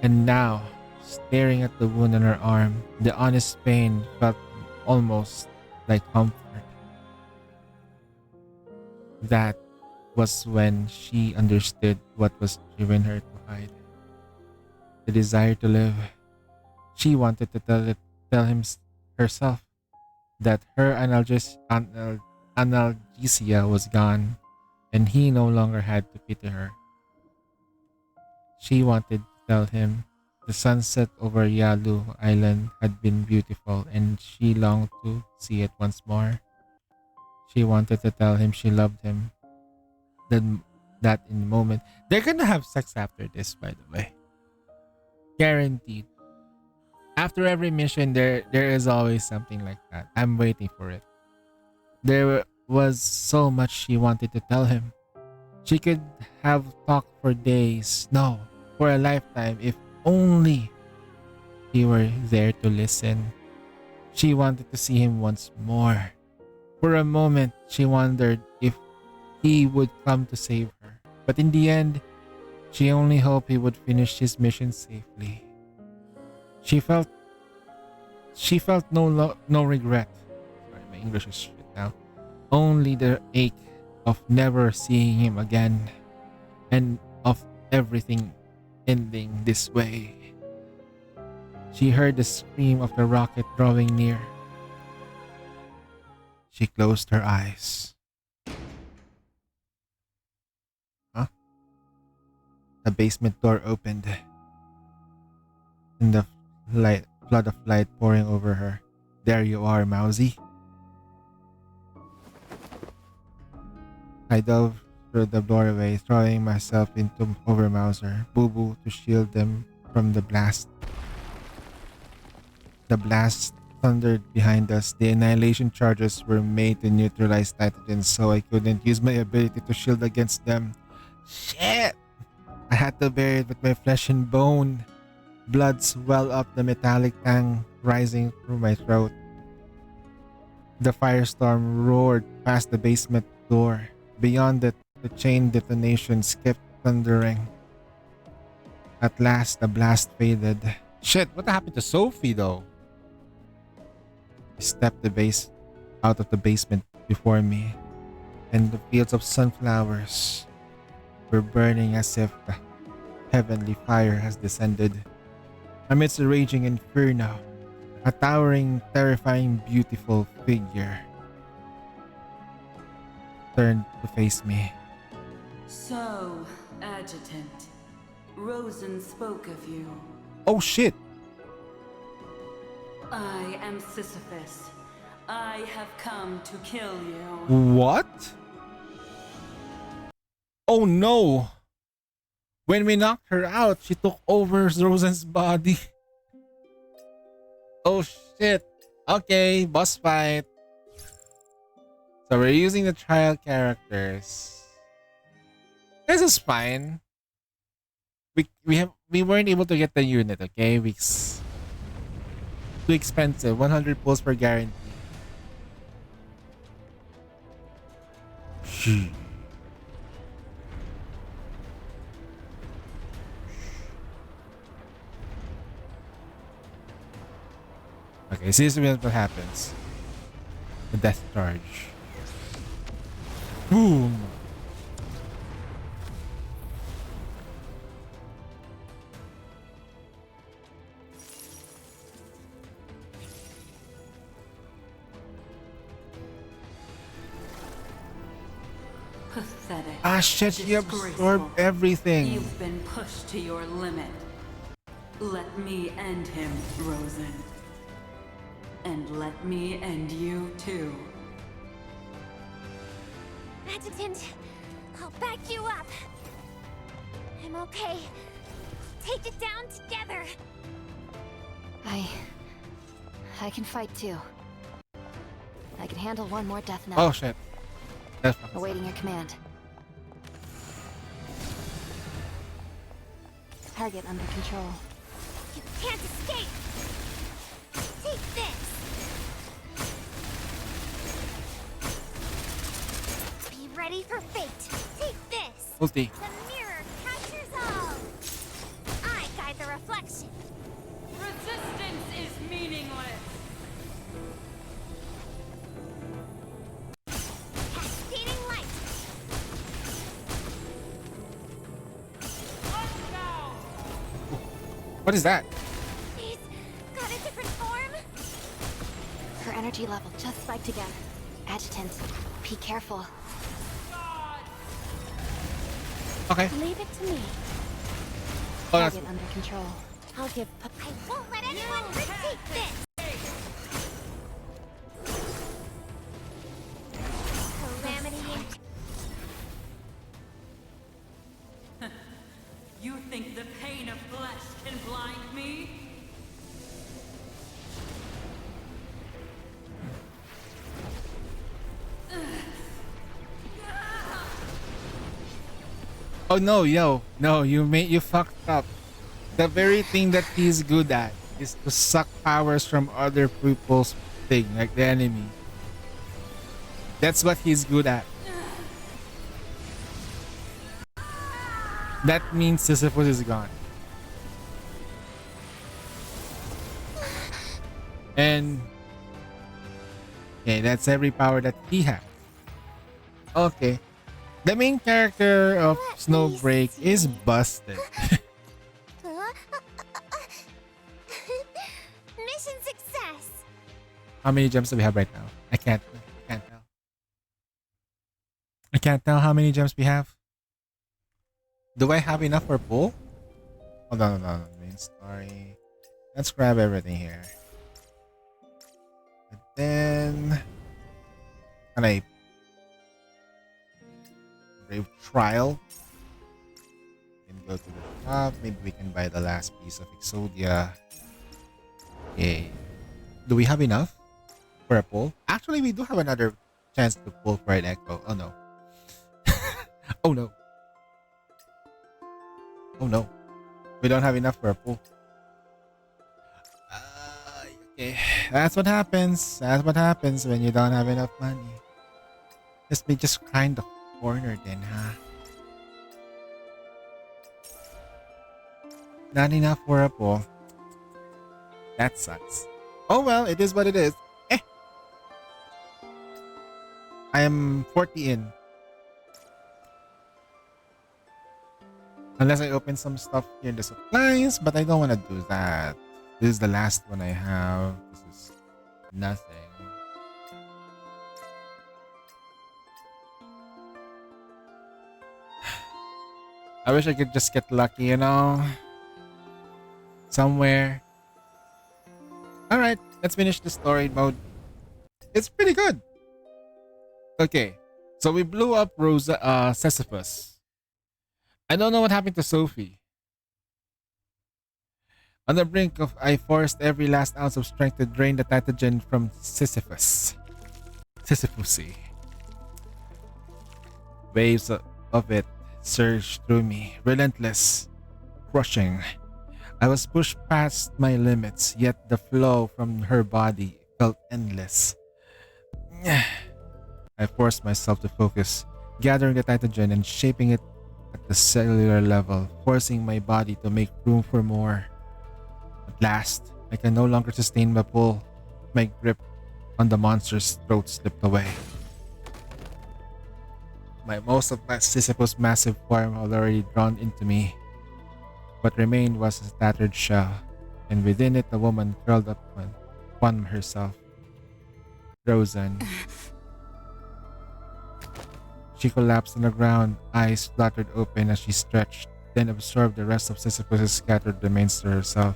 And now, staring at the wound on her arm, the honest pain felt almost like comfort. That was when she understood what was driven her to hide. The desire to live. She wanted to tell him herself that her analgesia was gone and he no longer had to pity her. She wanted to tell him the sunset over Yalu Island had been beautiful and she longed to see it once more. She wanted to tell him she loved him. Then that in the moment, they're gonna have sex after this, by the way. Guaranteed. After every mission, there is always something like that. I'm waiting for it. There was so much she wanted to tell him. She could have talked for days, no, for a lifetime, if only he were there to listen. She wanted to see him once more. For a moment, she wondered if he would come to save her. But in the end, she only hoped he would finish his mission safely. She felt no regret. Sorry, my English is shit now. Only the ache of never seeing him again and of everything ending this way. She heard the scream of the rocket drawing near. She closed her eyes. Huh? A basement door opened. And the flood of light pouring over her. There you are, Mousy. I dove through the doorway, throwing myself over Mouser, Boo Boo to shield them from the blast. The blast thundered behind us. The annihilation charges were made to neutralize Titans, so I couldn't use my ability to shield against them. Shit! I had to bear it with my flesh and bone. Blood swelled up the metallic tang rising through my throat. The firestorm roared past the basement door. Beyond it, the chain detonations kept thundering. At last, the blast faded. Shit, what happened to Sophie though? I stepped out of the basement before me, and the fields of sunflowers were burning as if the heavenly fire has descended. Amidst the raging inferno, A towering, terrifying, beautiful figure turned to face me. So, Adjutant, Rosen spoke of you. Oh shit! I am Sisyphus. I have come to kill you. What? Oh no! When we knocked her out, she took over Rosen's body. Oh shit. Okay, boss fight. So we're using the trial characters. This is fine. We weren't able to get the unit, okay? Too expensive. 100 pulls per guarantee. Okay, so this is what happens. The death charge. Boom! Pathetic. Ah shit, you absorbed everything. You've been pushed to your limit. Let me end him, Rosen. And let me end you too. Adjutant, I'll back you up. I'm okay. Take it down together. I can fight too. I can handle one more death knell. Oh shit. That's Awaiting your command. Target under control. You can't escape. Take this. Be ready for fate. Take this. Ulti. The mirror captures all. I guide the reflection. Resistance is meaningless. Cascading light. What is that? He's got a different form. Her energy level just spiked again. Adjutant, be careful. Okay. Leave it to me. Oh, that's Target under control. I'll give. I won't let anyone critique this. Calamity Inc. You think the pain of flesh can blind me? Oh no, no, you fucked up. The very thing that he's good at is to suck powers from other people's thing, like the enemy. That's what he's good at. That means Sisyphus is gone. And okay, that's every power that he has. Okay. The main character of Snowbreak is busted. Mission success. How many gems do we have right now? I can't tell. I can't tell how many gems we have. Do I have enough for pull? Oh no. Main story. Let's grab everything here. And then can I brave trial? We can go to the shop. Maybe we can buy the last piece of Exodia. Okay. Do we have enough for a pull? Actually, we do have another chance to pull for an echo. Oh no. Oh no. Oh no. We don't have enough for a pull. Okay. That's what happens. That's what happens when you don't have enough money. Just be just kind of cornered then, huh? Not enough for a pull. That sucks. Oh well, it is what it is. I am 40 in. Unless I open some stuff here in the supplies, but I don't want to do that. This is the last one I have. This is nothing. I wish I could just get lucky, somewhere. Alright, let's finish the story mode. It's pretty good. Okay, so we blew up Sisyphus. I don't know what happened to Sophie. On the brink of, I forced every last ounce of strength to drain the titagen from Sisyphus. Sisyphusy. Waves of it surged through me, relentless, crushing. I was pushed past my limits, yet the flow from her body felt endless. I forced myself to focus, gathering the titagen and shaping it at the cellular level, forcing my body to make room for more. At last, I can no longer sustain my pull. My grip on the monster's throat slipped away. Most of my Sisyphus' massive form had already drawn into me. What remained was a tattered shell, and within it a woman curled up upon herself. Frozen. She collapsed on the ground, eyes fluttered open as she stretched, then absorbed the rest of Sisyphus' scattered remains to herself.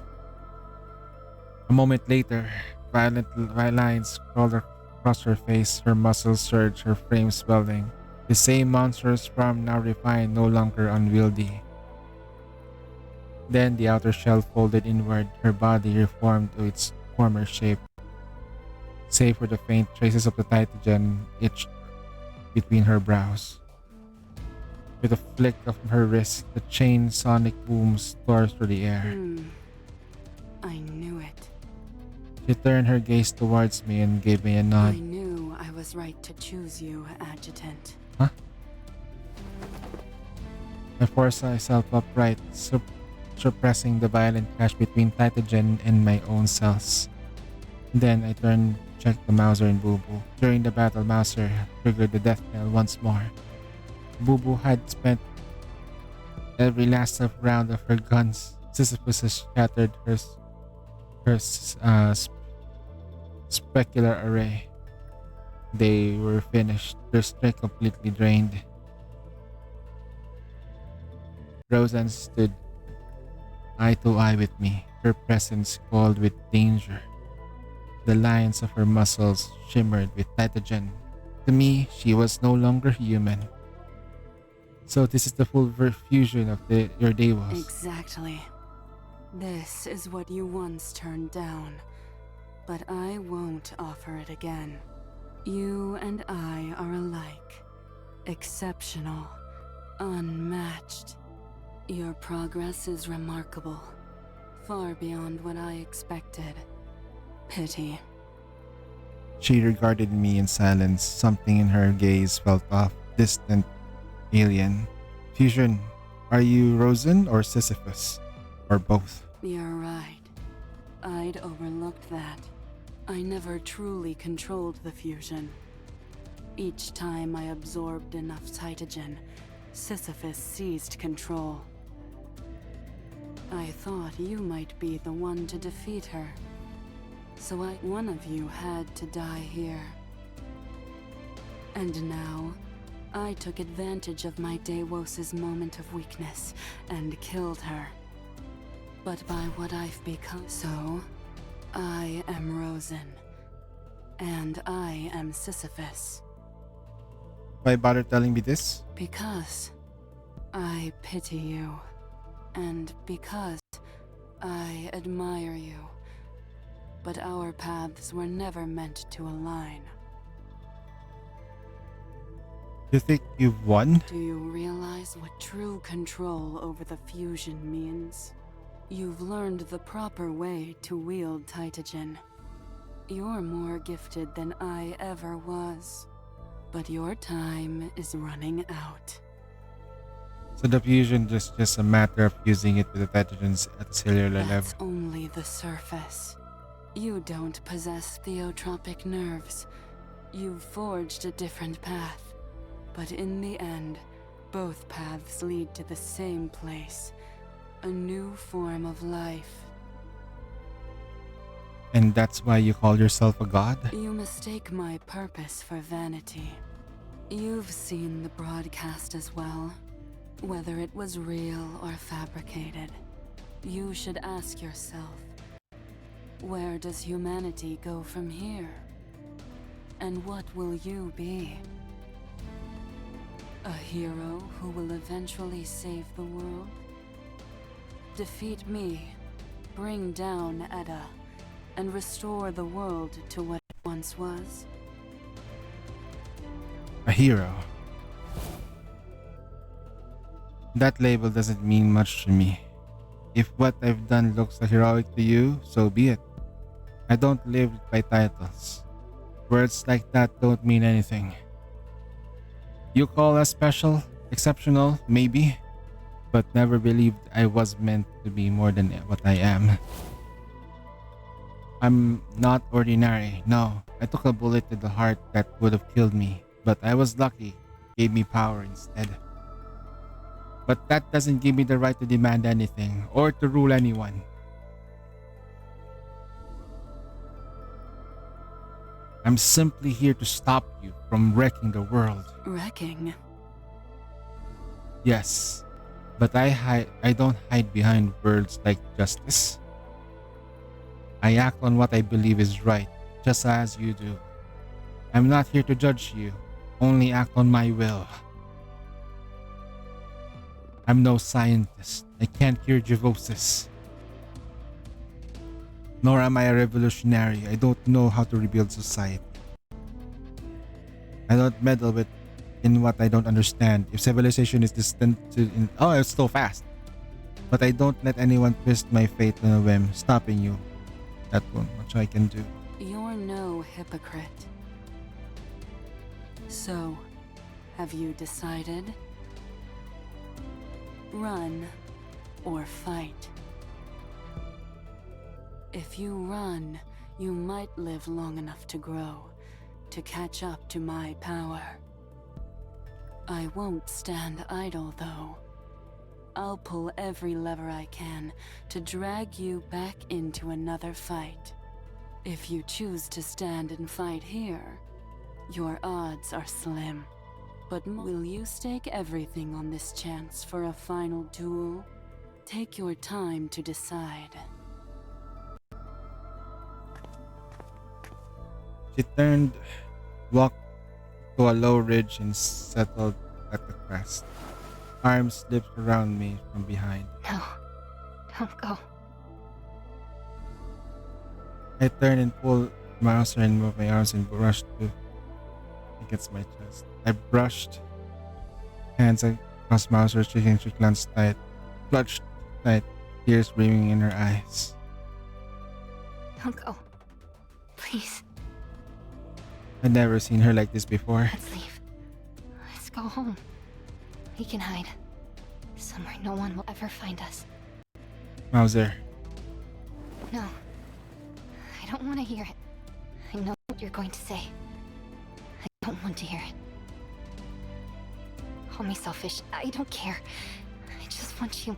A moment later, violent lines crawled across her face, her muscles surged, her frame swelling. The same monstrous form, now refined, no longer unwieldy. Then the outer shell folded inward, her body reformed to its former shape, save for the faint traces of the titagen itched between her brows. With a flick of her wrist, the chain sonic booms tore through the air. I knew it. She turned her gaze towards me and gave me a I nod. knew I was right to choose you, Adjutant. Huh? I forced myself upright, suppressing the violent clash between titagen and my own cells. Then I turned to check the Mauser and Boo Boo. During the battle, Mauser triggered the death knell once more. Boo Boo had spent every last round of her guns. Sisyphus has shattered her specular array. They were finished, their strength completely drained. Roseanne stood eye to eye with me, her presence cold with danger. The lines of her muscles shimmered with titagen. To me, she was no longer human. So this is the full fusion of your Dewas. Exactly. This is what you once turned down, but I won't offer it again. You and I are alike. Exceptional. Unmatched. Your progress is remarkable. Far beyond what I expected. Pity. She regarded me in silence. Something in her gaze felt off, distant, alien. Fusion, are you Rosen or Sisyphus? Or both? You're right. I'd overlooked that. I never truly controlled the fusion. Each time I absorbed enough titagen, Sisyphus seized control. I thought you might be the one to defeat her. So one of you had to die here. And now, I took advantage of my Dewas' moment of weakness and killed her. But by what I've become, so I am Rosen. And I am Sisyphus. Why bother telling me this? Because I pity you. And because I admire you. But our paths were never meant to align. You think you've won? Do you realize what true control over the fusion means? You've learned the proper way to wield titagen. You're more gifted than I ever was. But your time is running out. So the fusion is just a matter of using it with the titagens at the cellular That's level. only the surface. You don't possess theotropic nerves. You've forged a different path. But in the end, both paths lead to the same place. A new form of life. And that's why you call yourself a god? You mistake my purpose for vanity. You've seen the broadcast as well. Whether it was real or fabricated, you should ask yourself, where does humanity go from here? And what will you be? A hero who will eventually save the world? Defeat me, bring down Edda, and restore the world to what it once was? A hero. That label doesn't mean much to me. If what I've done looks like heroic to you, so be it. I don't live by titles. Words like that don't mean anything. You call us special, exceptional, maybe, but never believed I was meant to be more than what I am. I'm not ordinary, no. I took a bullet to the heart that would have killed me, but I was lucky. It gave me power instead. But that doesn't give me the right to demand anything or to rule anyone. I'm simply here to stop you from wrecking the world. Wrecking? Yes, but I don't hide behind words like justice. I act on what I believe is right, just as you do. I'm not here to judge you, only act on my will. I'm no scientist. I can't cure Jivosis. Nor am I a revolutionary. I don't know how to rebuild society. I don't meddle in what I don't understand. If civilization is distant to... oh, it's so fast. But I don't let anyone twist my fate on a whim, stopping you. That's not much I can do. You're no hypocrite. So, have you decided? Run or fight? If you run, you might live long enough to grow, to catch up to my power. I won't stand idle, though. I'll pull every lever I can to drag you back into another fight. If you choose to stand and fight here, your odds are slim. But will you stake everything on this chance for a final duel? Take your time to decide. She turned, walked to a low ridge and settled at the crest. Arms slipped around me from behind. No, don't go. I turned and pulled Mouser and moved my arms and brushed against my chest. I brushed hands across Mouser's cheek and she clutched tight, tears brimming in her eyes. Don't go. Please, I'd never seen her like this before. let's leave. Let's go home. We can hide. Somewhere no one will ever find us. Mouser, No. I don't want to hear it. I know what you're going to say. I don't want to hear it. Call me selfish. I don't care. I just want you.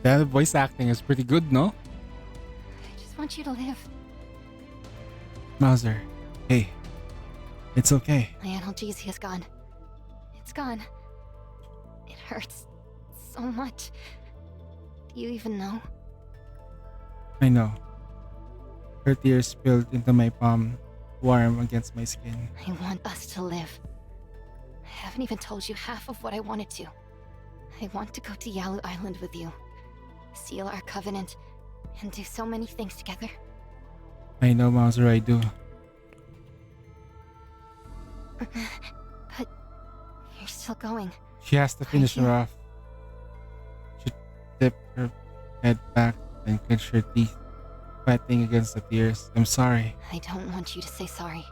that voice acting is pretty good, no? I just want you to live. Mouser, hey, it's okay. My analgesia is gone. It's gone. It hurts so much. Do you even know? I know. Her tears spilled into my palm, warm against my skin. I want us to live. I haven't even told you half of what I wanted to. I want to go to Yalu Island with you, seal our covenant, and do so many things together. I know, Mouser, I do. But you're still going. She has to finish her off. She tipped her head back and clenched her teeth, fighting against the tears. I'm sorry. I don't want you to say sorry.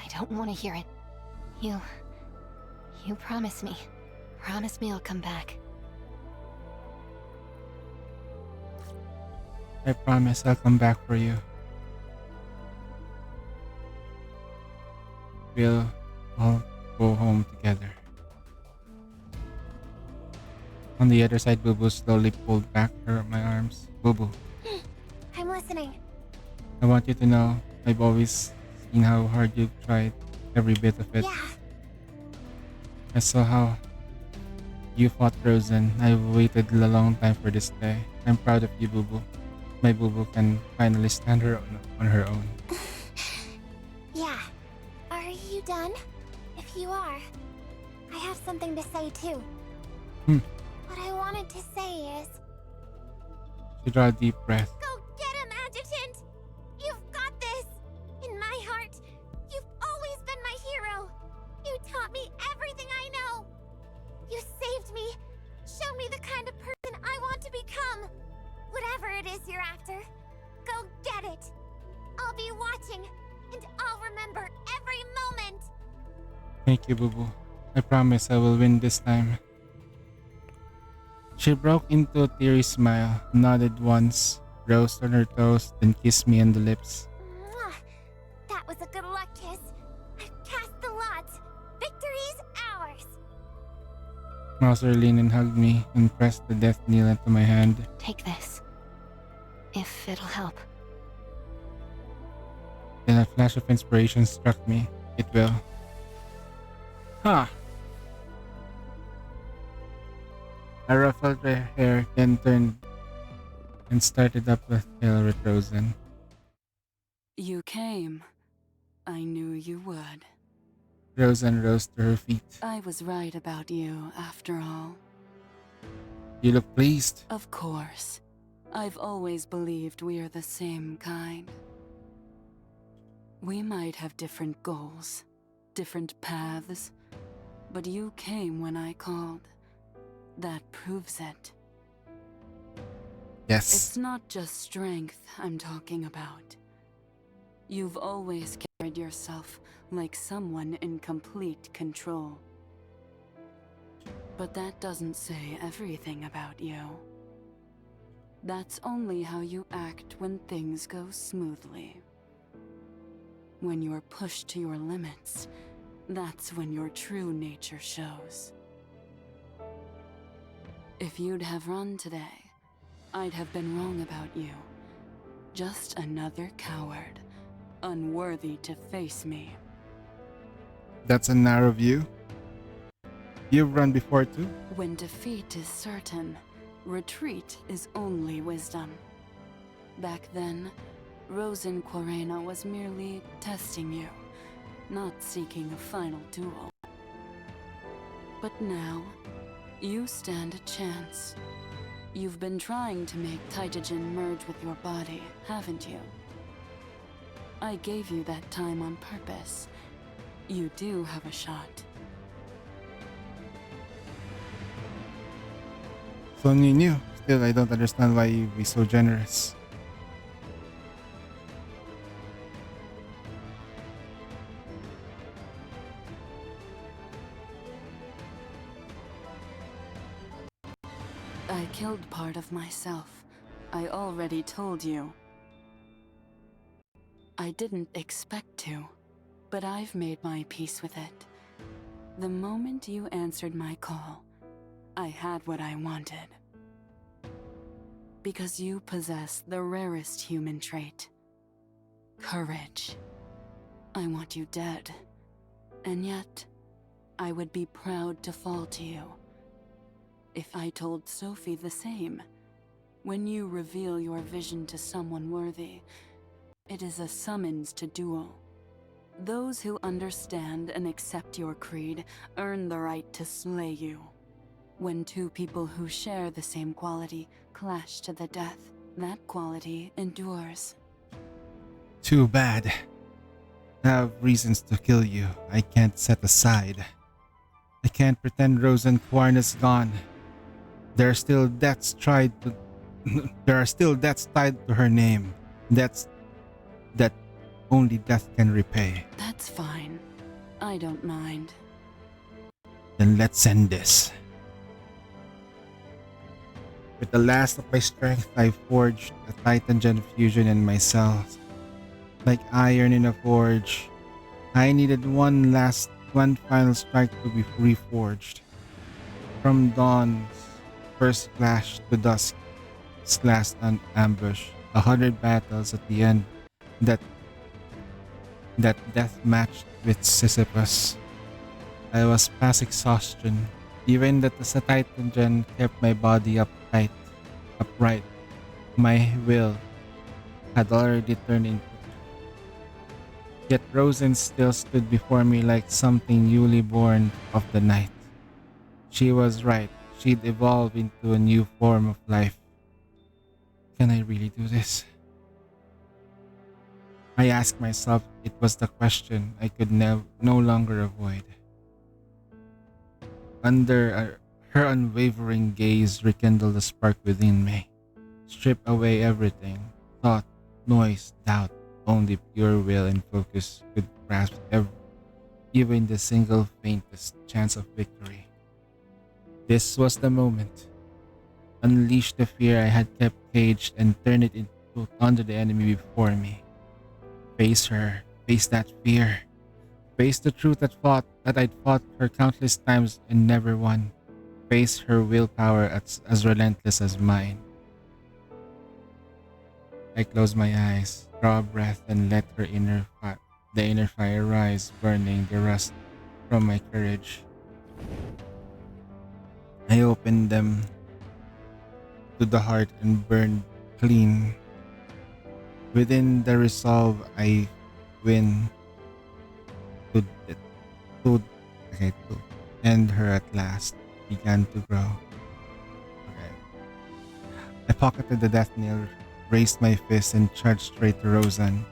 I don't want to hear it. You promise me. Promise me I'll come back. I promise I'll come back for you. We'll all go home together. On the other side, Boo Boo slowly pulled back my arms. Boo Boo, I'm listening. I want you to know I've always seen how hard you've tried, every bit of it. Yeah, I saw how you fought Frozen. I've waited a long time for this day. I'm proud of you, Boo Boo. My Boo Boo can finally stand on her own. yeah. Are you done? If you are, I have something to say too. Hmm. What I wanted to say is, She drew a deep breath. go get him, Adjutant! You've got this! In my heart, you've always been my hero! You taught me everything I know! You saved me, showed me the kind of person I want to become! Whatever it is you're after, go get it! I'll be watching, and I'll remember every moment! Thank you, Boo Boo. I promise I will win this time. She broke into a teary smile, nodded once, rose on her toes, then kissed me on the lips. Mwah. That was a good luck kiss. I've cast the lot. Victory's ours! Mouser leaned and hugged me and pressed the death needle into my hand. Take this. If it'll help. Then a flash of inspiration struck me. It will. Ha! I ruffled her hair, then turned and started up the hill with Frozen. You came. I knew you would. Frozen rose to her feet. I was right about you, after all. You look pleased. Of course. I've always believed we're the same kind. We might have different goals, different paths, but you came when I called. That proves it. Yes. It's not just strength I'm talking about. You've always carried yourself like someone in complete control. But that doesn't say everything about you. That's only how you act when things go smoothly. When you're pushed to your limits, that's when your true nature shows. If you'd have run today, I'd have been wrong about you. Just another coward, unworthy to face me. That's a narrow view. You've run before too? When defeat is certain, retreat is only wisdom. Back then, Rosen Quarena was merely testing you, not seeking a final duel. But now, you stand a chance. You've been trying to make Taitogen merge with your body, haven't you? I gave you that time on purpose. You do have a shot. So you knew. Still, I don't understand why you'd be so generous. I killed part of myself. I already told you. I didn't expect to, but I've made my peace with it. The moment you answered my call, I had what I wanted. Because you possess the rarest human trait. Courage. I want you dead. And yet, I would be proud to fall to you. If I told Sophie the same, when you reveal your vision to someone worthy, it is a summons to duel. Those who understand and accept your creed earn the right to slay you. When two people who share the same quality clash to the death, that quality endures. Too bad. I have reasons to kill you I can't set aside. I can't pretend Rosen Quarna's gone. There are still debts tied to her name. Debts that only death can repay. That's fine. I don't mind. Then let's end this. With the last of my strength, I forged a Titanogen fusion in my cells. Like iron in a forge, I needed one final strike to be reforged. From dawn's first clash to dusk's last ambush, 100 battles at the end, That that death matched with Sisyphus. I was past exhaustion. Even that the Titan kept my body upright. My will had already turned into. Yet Rosen still stood before me like something newly born of the night. She was right. She'd evolved into a new form of life. Can I really do this? I asked myself. It was the question I could no longer avoid. Her unwavering gaze rekindled a spark within me. Strip away everything thought, noise, doubt. Only pure will and focus could grasp even the single faintest chance of victory. This was the moment. Unleash the fear I had kept caged and turn it into under the enemy before me. Face her, face that fear. Face the truth that I'd fought her countless times and never won. Face her willpower as relentless as mine. I closed my eyes, draw a breath, and let the inner fire rise, burning the rust from my courage. I opened them to the heart and burned clean. Within the resolve I win to, to, to end her at last began to grow. Okay. I pocketed the death nail, raised my fist, and charged straight to Roseanne.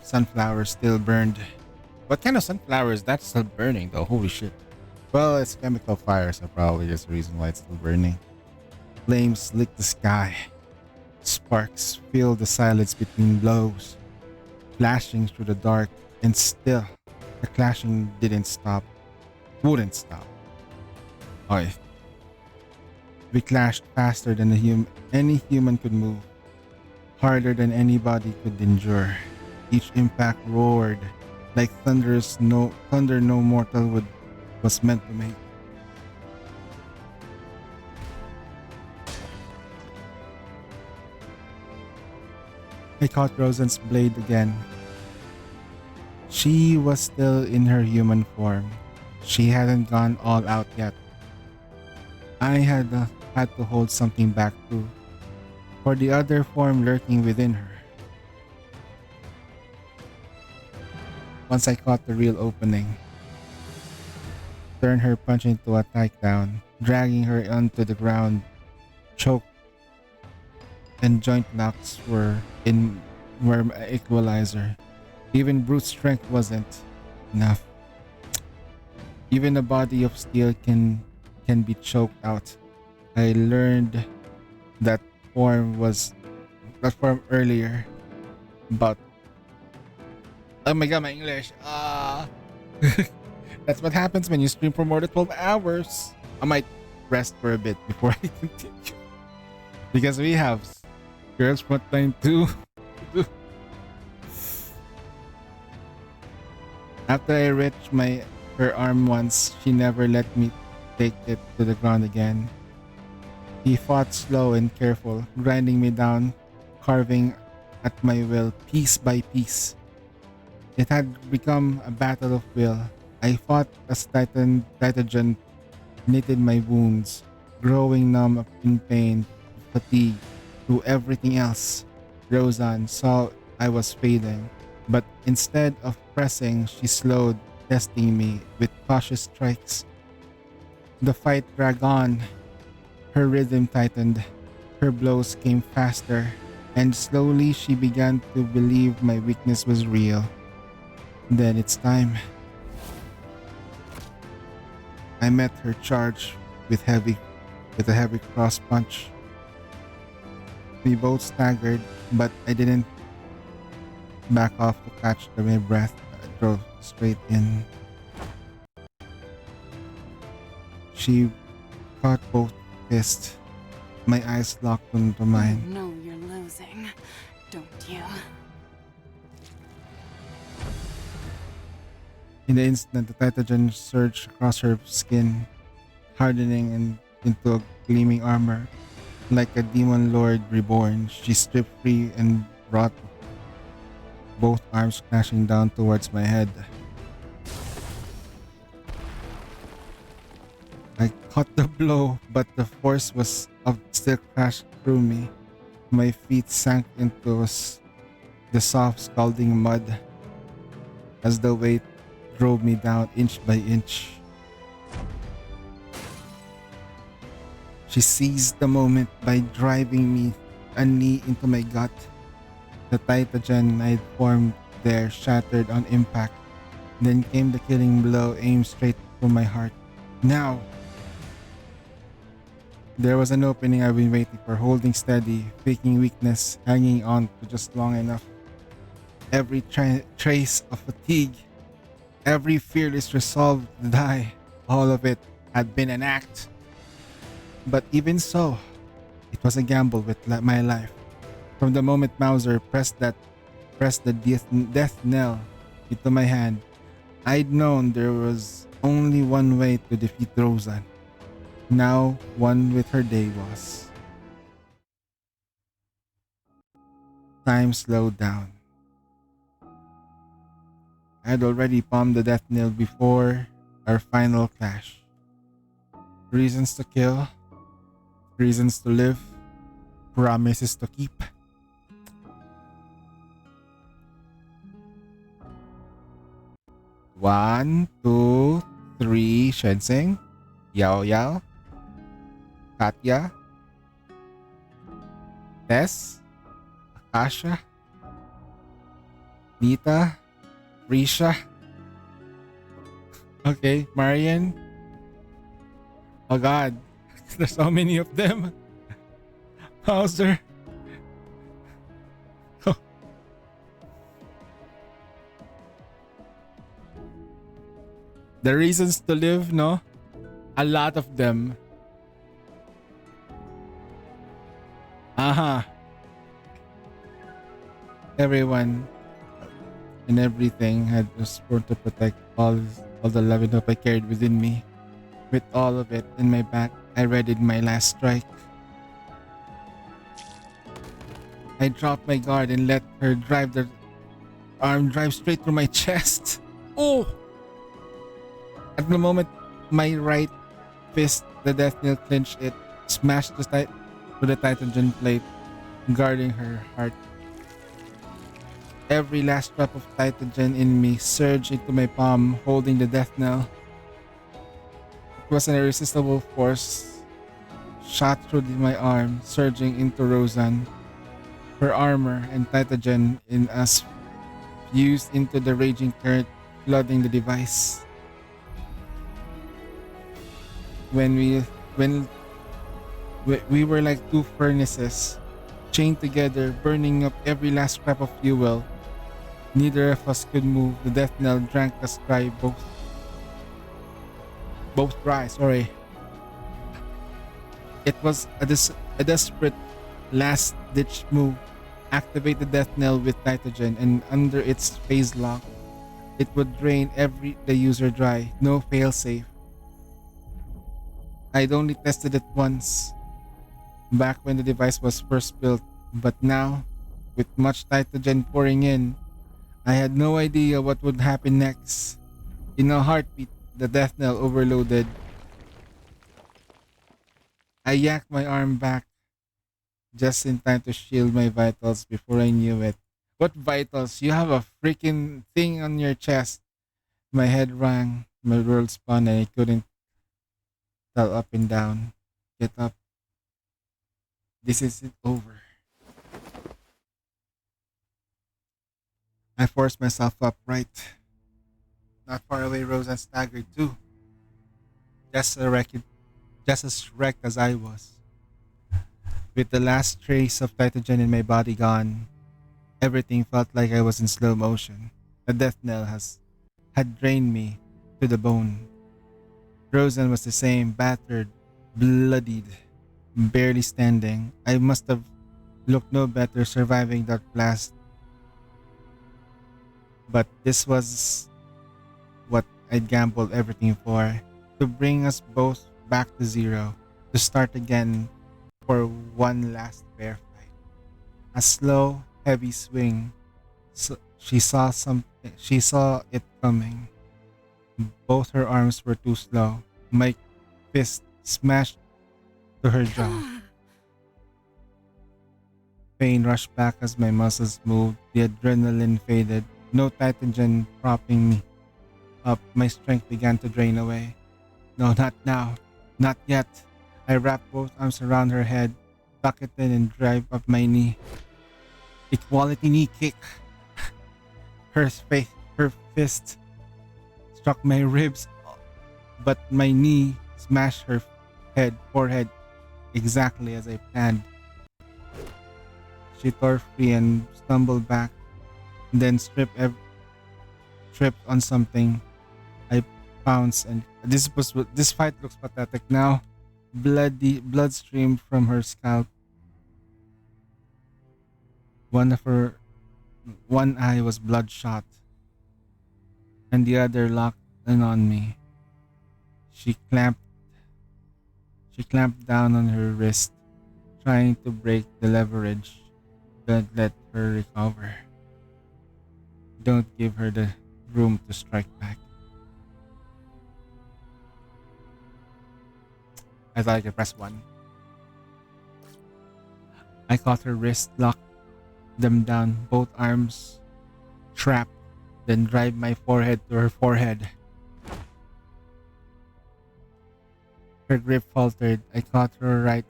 Sunflower still burned. What kind of sunflower is that still burning though? Holy shit. Well, it's chemical fire, so probably there's a reason why it's still burning. Flames licked the sky. Sparks filled the silence between blows, flashing through the dark, and still, the clashing didn't stop. Wouldn't stop. Oy. We clashed faster than any human could move, harder than anybody could endure. Each impact roared like thunder no mortal was meant to make. I caught Rosen's blade again. She was still in her human form. She hadn't gone all out yet. I had to hold something back too, for the other form lurking within her. Once I caught the real opening, turned her punch into a takedown, dragging her onto the ground. Choke and joint knocks were my equalizer. Even brute strength wasn't enough. Even a body of steel can be choked out. I learned that form earlier, but oh my god, my English. That's what happens when you stream for more than 12 hours. I might rest for a bit before I continue. Because we have Girls Frontline 2. After I reached her arm once, she never let me take it to the ground again. He fought slow and careful, grinding me down, carving at my will piece by piece. It had become a battle of will. I fought as Titagen knitted my wounds, growing numb in pain, fatigue, through everything else. Roseanne saw I was failing, but instead of pressing, she slowed, testing me with cautious strikes. The fight dragged on. Her rhythm tightened. Her blows came faster, and slowly she began to believe my weakness was real. Then it's time. I met her charge with a heavy cross punch. We both staggered, but I didn't back off to catch my breath. I drove straight in. She caught both fists. My eyes locked onto mine. You know you're losing, don't you? In the instant, the Titagen surged across her skin. hardening into a gleaming armor. Like a demon lord reborn, she stripped free and brought both arms crashing down towards my head. I caught the blow, but the force was of still crashed through me. My feet sank into the soft, scalding mud as the weight drove me down inch by inch. She seized the moment by driving me a knee into my gut. The Titagen I'd formed there shattered on impact. Then came the killing blow aimed straight for my heart. Now! There was an opening I've been waiting for, holding steady, faking weakness, hanging on to just long enough. Every trace of fatigue, every fearless resolve to die, all of it had been an act. But even so, it was a gamble with my life. From the moment Mauser pressed the death knell into my hand, I'd known there was only one way to defeat Rosa. Now, one with her day was. Time slowed down. I had already palmed the death knell before our final clash. Reasons to kill, reasons to live, promises to keep. One, two, three, Shenseng, Yao Yao, Katya, Tess, Akasha, Nita, Risha. Okay, Marian. Oh god, there's so many of them. Hauser. Oh. The reasons to live, no? A lot of them. Aha. Everyone and everything had was sworn to protect all the love and hope I carried within me. With all of it in my back, I readied my last strike. I dropped my guard and let her drive straight through my chest. Oh! At the moment, my right fist, the death nail clinched it, smashed to the Titagen plate, guarding her heart. Every last drop of Titagen in me surged into my palm, holding the death knell. It was an irresistible force, shot through my arm, surging into Roseanne. Her armor and Titagen in us fused into the raging current, flooding the device. When we were like two furnaces, chained together, burning up every last scrap of fuel. Neither of us could move. The death knell drank us dry, both dry. Sorry. It was a desperate last-ditch move. Activate the death knell with Titagen, and under its phase lock, it would drain the user dry. No failsafe. I'd only tested it once, back when the device was first built, but now, with much Titagen pouring in, I had no idea what would happen next. In a heartbeat, the death knell overloaded. I yanked my arm back just in time to shield my vitals before I knew it. What vitals? You have a freaking thing on your chest. My head rang, my world spun, and I couldn't tell up and down. Get up. This isn't over. I forced myself upright. Not far away, Roseanne staggered too. Just as wrecked as I was. With the last trace of Titagen in my body gone, everything felt like I was in slow motion. The death knell had drained me to the bone. Roseanne was the same, battered, bloodied, barely standing. I must have looked no better surviving that blast. But this was what I'd gambled everything for. To bring us both back to zero, to start again for one last fair fight. A slow, heavy swing. She saw something. She saw it coming. Both her arms were too slow. My fist smashed to her jaw. Pain rushed back as my muscles moved. The adrenaline faded. No Titagen propping me up. My strength began to drain away. No, not now. Not yet. I wrapped both arms around her head, tuck it in, and drive up my knee. Equality knee kick. Her fist struck my ribs, but my knee smashed her forehead exactly as I planned. She tore free and stumbled back, then tripped on something. I pounced, and this fight looks pathetic now. Blood streamed from her scalp. One eye was bloodshot, and the other locked in on me. She clamped she clamped down on her wrist, trying to break the leverage. Don't let her recover. Don't give her the room to strike back. I thought I could press one. I caught her wrist, locked them down, both arms trapped, then drive my forehead to her forehead. Her grip faltered. I caught her right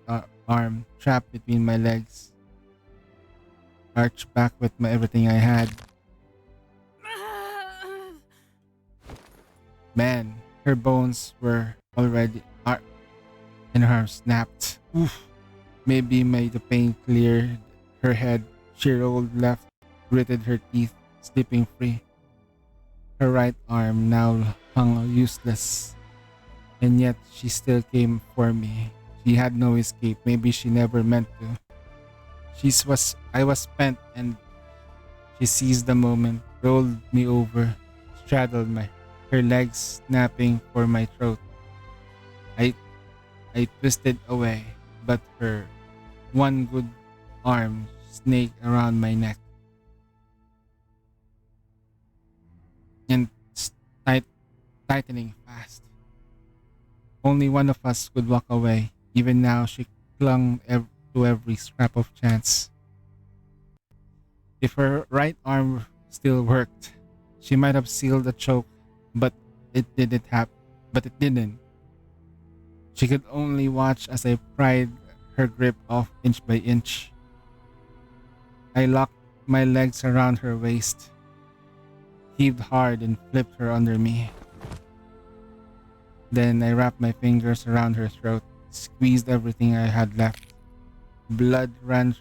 arm, trapped between my legs, arched back with everything I had. Man, her bones were already and her arm snapped. Oof. Maybe the pain cleared her head. She rolled left, gritted her teeth, slipping free. Her right arm now hung useless, and yet she still came for me. She had no escape. Maybe she never meant to. I was spent, and she seized the moment, rolled me over, straddled her legs snapping for my throat. I twisted away, but her one good arm snaked around my neck and tightening fast. Only one of us could walk away. Even now, she clung to every scrap of chance. If her right arm still worked, she might have sealed the choke, but it didn't happen. But it didn't. She could only watch as I pried her grip off inch by inch. I locked my legs around her waist, heaved hard, and flipped her under me. Then I wrapped my fingers around her throat, squeezed everything I had left. Blood ran.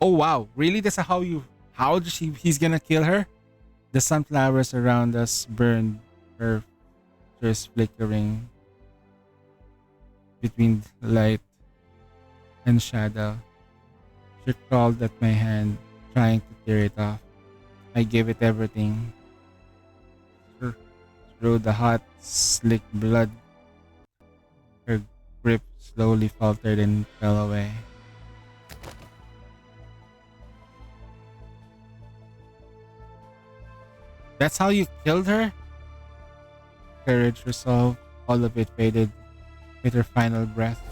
Oh wow, really? That's he's gonna kill her? The sunflowers around us burned, her features flickering between light and shadow. She crawled at my hand, trying to tear it off. I gave it everything. Through the hot, slick blood, her grip slowly faltered and fell away. That's how you killed her? Courage, resolve, all of it faded with her final breath.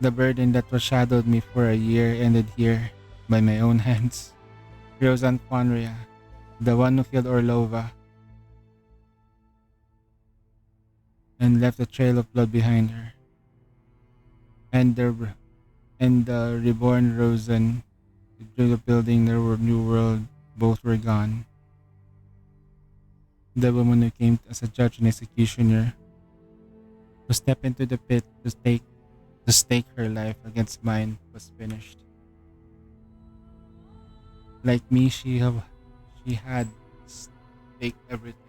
The burden that overshadowed me for a year ended here by my own hands. Roseanne Quanria, the one who killed Orlova and left a trail of blood behind her. And the reborn Roseanne through the building their new world, both were gone. The woman who came as a judge and executioner, who stepped into the pit to stake her life against mine, was finished. Like me, she had staked everything.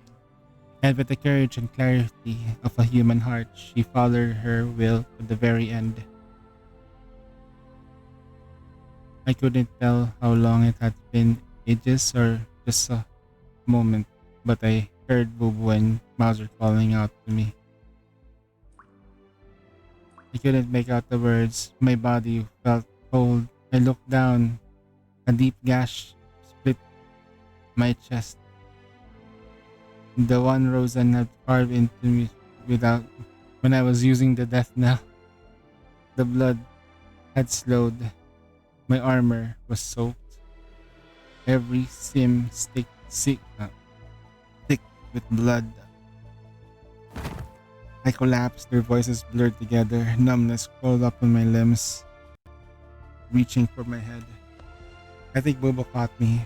And with the courage and clarity of a human heart, she followed her will to the very end. I couldn't tell how long it had been, ages or just a moment, but I heard Boo Boo and Mauser calling out to me. I couldn't make out the words. My body felt cold. I looked down. A deep gash split my chest. The one Rosen had carved into me without when I was using the death knell. The blood had slowed. My armor was soaked. Every seam thick with blood. I collapsed, their voices blurred together. Numbness crawled up on my limbs, reaching for my head. I think Bobo caught me.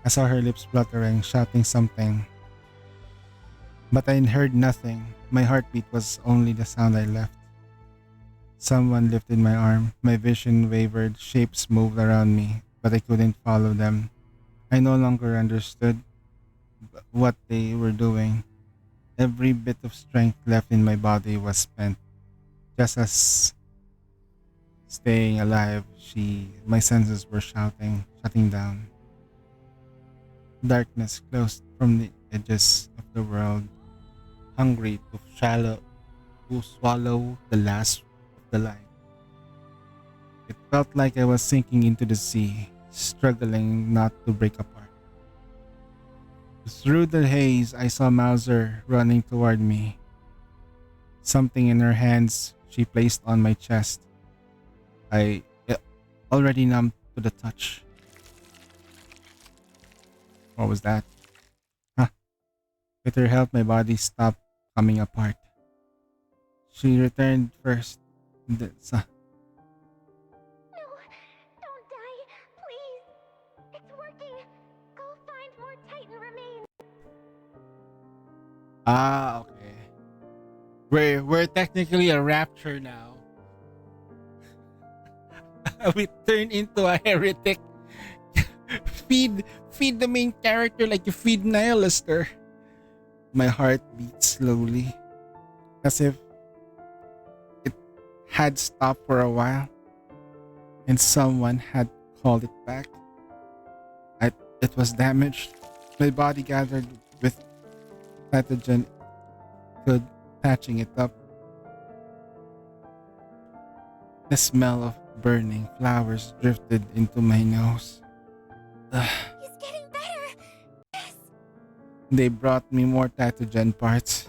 I saw her lips fluttering, shouting something. But I heard nothing. My heartbeat was only the sound I left. Someone lifted my arm. My vision wavered. Shapes moved around me, but I couldn't follow them. I no longer understood what they were doing. Every bit of strength left in my body was spent. Just as staying alive, my senses were shutting down. Darkness closed from the edges of the world, hungry to swallow the last of the light. It felt like I was sinking into the sea, struggling not to break apart. Through the haze, I saw Mauser running toward me. Something in her hands she placed on my chest. I already numb to the touch. What was that? Huh. With her help, my body stopped coming apart. She returned first. No, don't die, please. It's working. Go find more Titan remains. Ah, okay. We're technically a rapture now. We turn into a heretic. feed the main character like you feed Nihilister. My heart beat slowly, as if it had stopped for a while, and someone had called it back. It was damaged. My body gathered with pathogen, could patching it up. The smell of burning flowers drifted into my nose. He's getting better. Yes. They brought me more pathogen parts.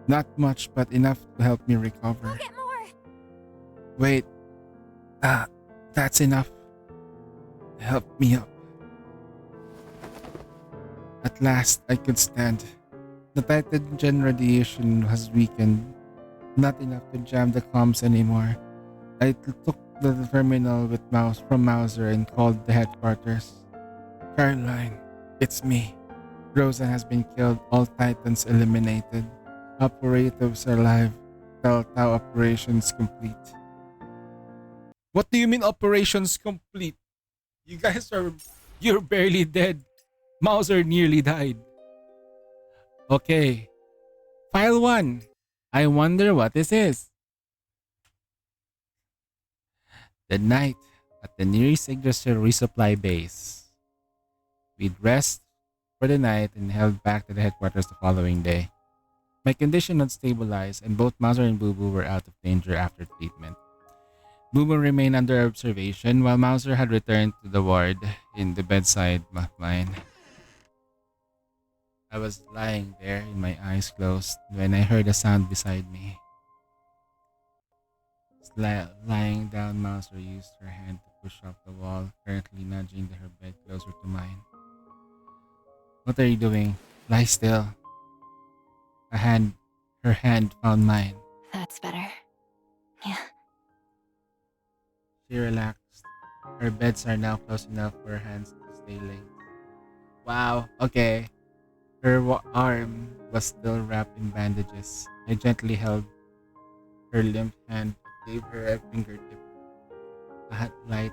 Not much, but enough to help me recover. I'll get more. Wait. That's enough. Help me up. At last, I could stand. The pathogen radiation has weakened. Not enough to jam the comms anymore. I took the terminal with from Mauser and called the headquarters. Caroline, it's me. Rosa has been killed. All Titans eliminated. Operatives are alive. Telltale operations complete. What do you mean operations complete? You're barely dead. Mauser nearly died. Okay. File 1. I wonder what this is. The night at the nearest Yggdrasil resupply base. We'd rest for the night and held back to the headquarters the following day. My condition had stabilized and both Mauser and Boo Boo were out of danger after treatment. Boo Boo remained under observation while Mauser had returned to the ward in the bedside of mine. I was lying there in my eyes closed when I heard a sound beside me. Lying down, Mauser used her hand to push up the wall, currently nudging her bed closer to mine. What are you doing? Lie still. Her hand found mine. That's better. Yeah. She relaxed. Her beds are now close enough for her hands to stay linked. Wow, okay. Her arm was still wrapped in bandages. I gently held her limp hand, gave her a fingertip. A hot light.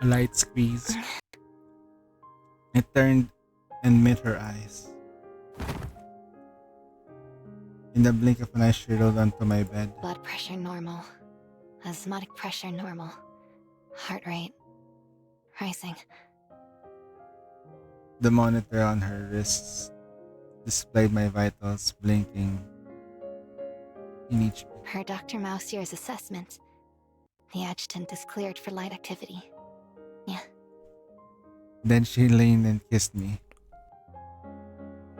A light squeeze. I turned and met her eyes. In the blink of an eye, she rolled onto my bed. Blood pressure normal. Osmotic pressure normal. Heart rate rising. The monitor on her wrists displayed my vitals blinking in each beat. Per Dr. Mousier's assessment, the adjutant is cleared for light activity. Yeah. Then she leaned and kissed me.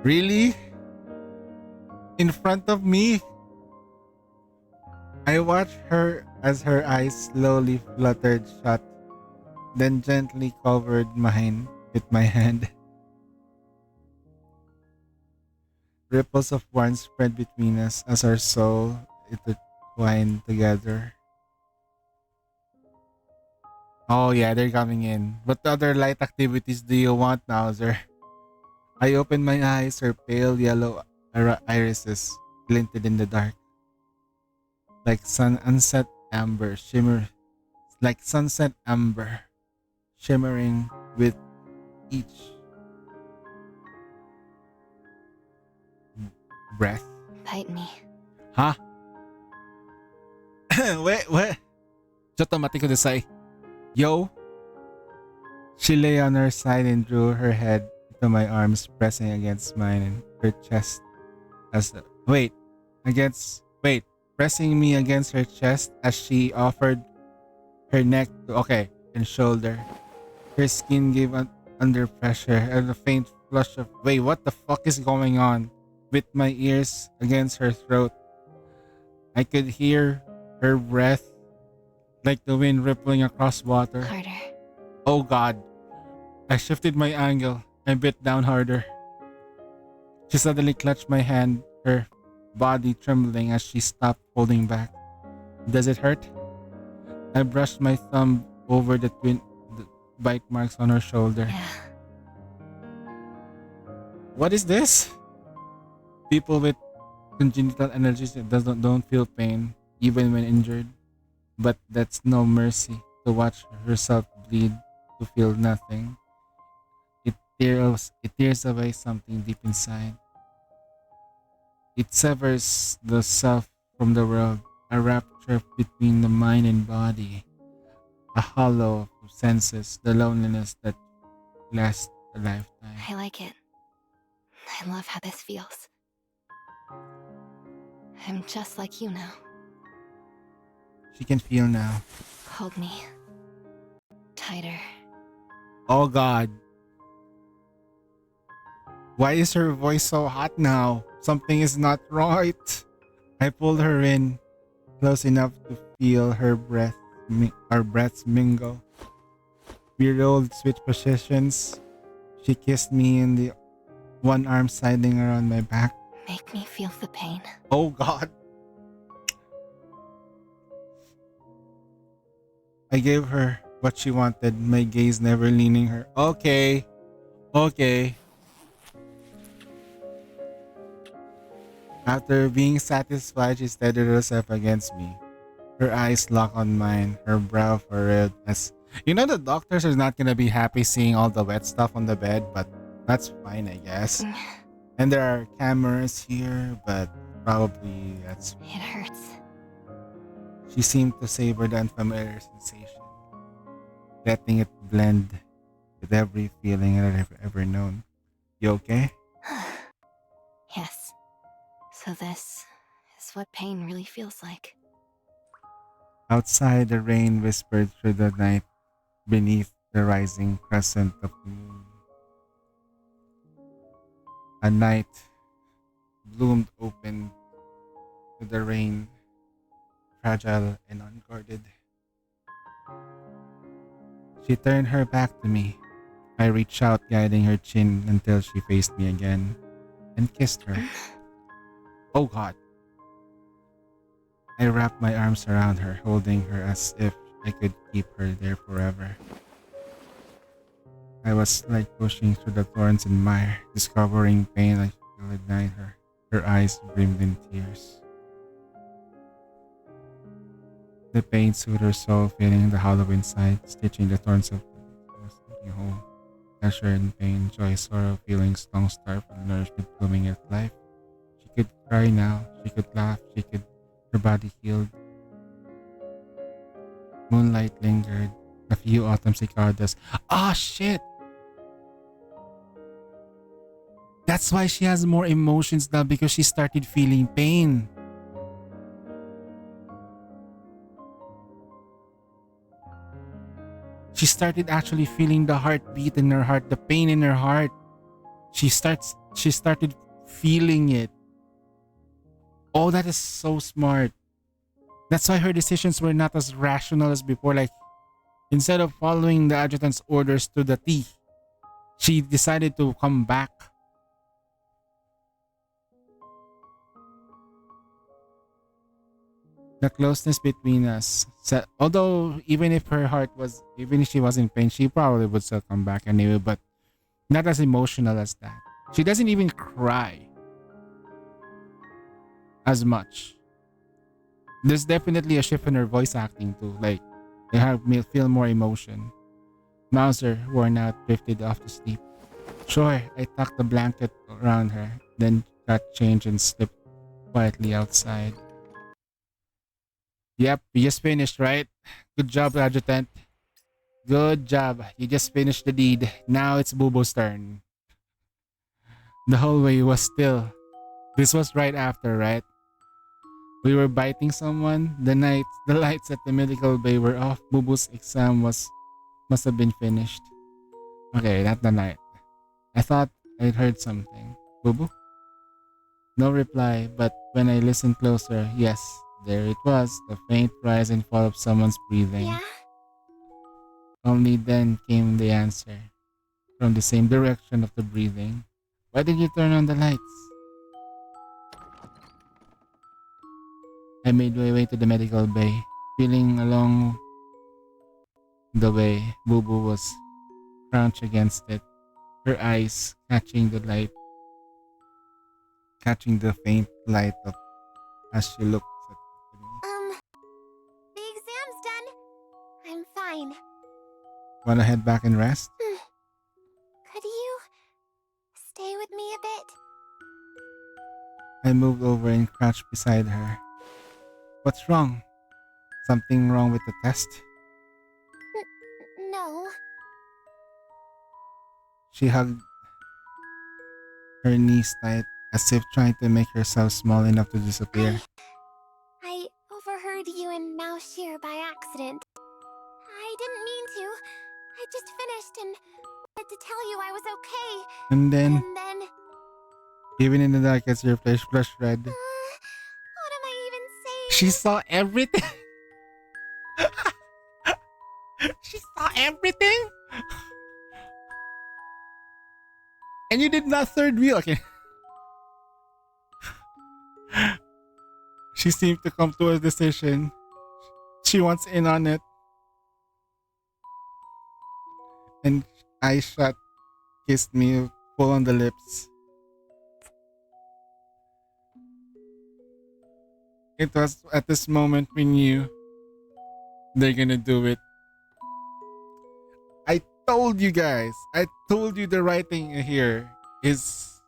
Really? In front of me? I watched her as her eyes slowly fluttered shut, then gently covered mine with my hand. Ripples of warmth spread between us as our soul intertwined together. Oh yeah, they're coming in. What other light activities do you want now, sir? I opened my eyes, her pale yellow irises glinted in the dark. Like sunset amber shimmering with each breath. Bite me. Huh? Wait. ちょっと待ってください. Yo. She lay on her side and drew her head into my arms, pressing against mine and her chest pressing me against her chest as she offered her neck and shoulder. Her skin gave under pressure and a faint flush of wait, what the fuck is going on? With my ears against her throat, I could hear her breath like the wind rippling across water. Harder. Oh God. I shifted my angle and bit down harder. She suddenly clutched my hand, her body trembling as she stopped holding back. Does it hurt? I brushed my thumb over the bite marks on her shoulder. Yeah. What is this? People with congenital allergies don't feel pain, even when injured. But that's no mercy to watch herself bleed, to feel nothing. It tears away something deep inside. It severs the self from the world, a rupture between the mind and body, a hollow of senses, the loneliness that lasts a lifetime. I like it. I love how this feels. I'm just like you now. She can feel now. Hold me. Tighter. Oh God. Why is her voice so hot now? Something is not right. I pulled her in close enough to feel our breaths mingle. We rolled switch positions. She kissed me in the one arm sliding around my back. Make me feel the pain. Oh God. I gave her what she wanted, my gaze never leaning her. Okay. After being satisfied, she steadied herself against me. Her eyes locked on mine, her brow furrowed as... You know the doctors are not gonna be happy seeing all the wet stuff on the bed, but that's fine, I guess. And there are cameras here, but probably that's... It hurts. She seemed to savor the unfamiliar sensation, letting it blend with every feeling I've ever known. You okay? Yes. So this is what pain really feels like. Outside, the rain whispered through the night beneath the rising crescent of the moon. A night bloomed open to the rain, fragile and unguarded. She turned her back to me. I reached out, guiding her chin until she faced me again, and kissed her. Oh God. I wrapped my arms around her, holding her as if I could keep her there forever. I was like pushing through the thorns and mire, discovering pain I feel ignite her. Her eyes brimmed in tears. The pain soothed her soul, feeling the hollow inside, stitching the thorns of the home. Pleasure and pain, joy, sorrow, feelings long starved for nourishment blooming at life. She could cry now, she could laugh, her body healed. Moonlight lingered, A few autumn cicadas. Ah, shit! That's why she has more emotions now because she started feeling pain. She started actually feeling the heartbeat in her heart, the pain in her heart. She started feeling it. Oh, that is so smart. That's why her decisions were not as rational as before. Like, instead of following the adjutant's orders to the T, she decided to come back. The closeness between us. Although, even if even if she was in pain, she probably would still come back anyway, but not as emotional as that. She doesn't even cry as much. There's definitely a shift in her voice acting too. Like, they have me feel more emotion. Mauser, worn out, drifted off to sleep. Sure, I tucked the blanket around her, then got changed and slipped quietly outside. Yep, we just finished, right? Good job, Adjutant. Good job. You just finished the deed. Now it's Bubo's turn. The hallway was still. This was right after, right? We were biting someone. The lights at the medical bay were off. Bubu's exam must have been finished. Okay, not the night. I thought I'd heard something. Bubu? No reply, but when I listened closer, yes, there it was, the faint rise and fall of someone's breathing. Yeah? Only then came the answer, from the same direction of the breathing. Why did you turn on the lights? I made my way to the medical bay, feeling along the way Bubu was crouched against it, her eyes catching the faint light of as she looked at me. The exam's done. I'm fine. Wanna head back and rest? Could you stay with me a bit? I moved over and crouched beside her. What's wrong? Something wrong with the test? No. She hugged her knees tight as if trying to make herself small enough to disappear. I overheard you and Maushir by accident. I didn't mean to. I just finished and wanted to tell you I was okay. And then, And then... even in the darkness, your flesh flushed red. what am I even saying? She saw everything. She saw everything. And you did not third wheel. Okay. She seemed to come to a decision. She wants in on it. And eyes shut, kissed me full on the lips. It was at this moment we knew they're gonna do it. I told you guys. I told you the writing here is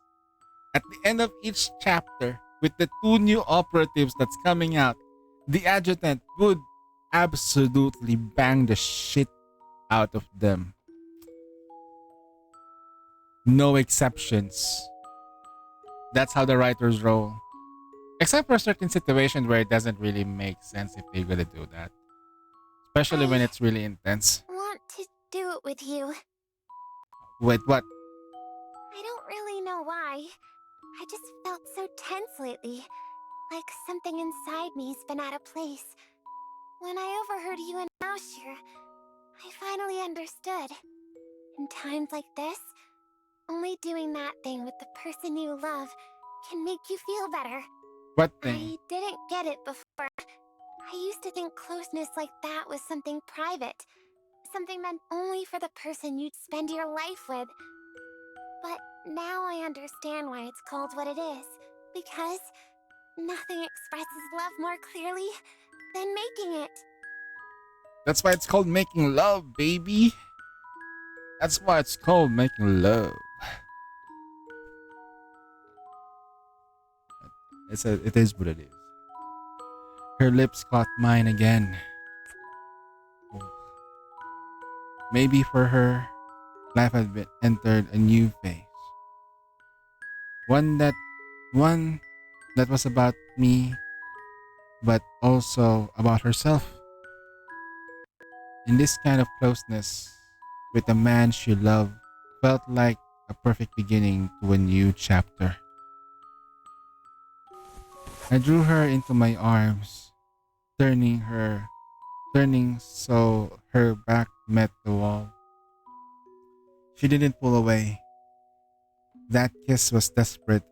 at the end of each chapter with the two new operatives that's coming out. The adjutant would absolutely bang the shit out of them. No exceptions. That's how the writers roll. Except for certain situations where it doesn't really make sense if they're gonna do that. Especially when it's really intense. Want to do it with you. Wait, what? I don't really know why. I just felt so tense lately. Like something inside me's been out of place. When I overheard you and Maushir, I finally understood. In times like this, only doing that thing with the person you love can make you feel better. What I thing? didn't get it before. I used to think closeness like that was something private. Something meant only for the person you'd spend your life with. But now I understand why it's called what it is. Because nothing expresses love more clearly than making it. That's why it's called making love, baby. That's why it's called making love. It is what it is. Her lips caught mine again. Maybe for her, life had been entered a new phase. One that one that was about me, but also about herself. In this kind of closeness with a man she loved felt like a perfect beginning to a new chapter. I drew her into my arms, turning so her back met the wall. She didn't pull away. That kiss was desperate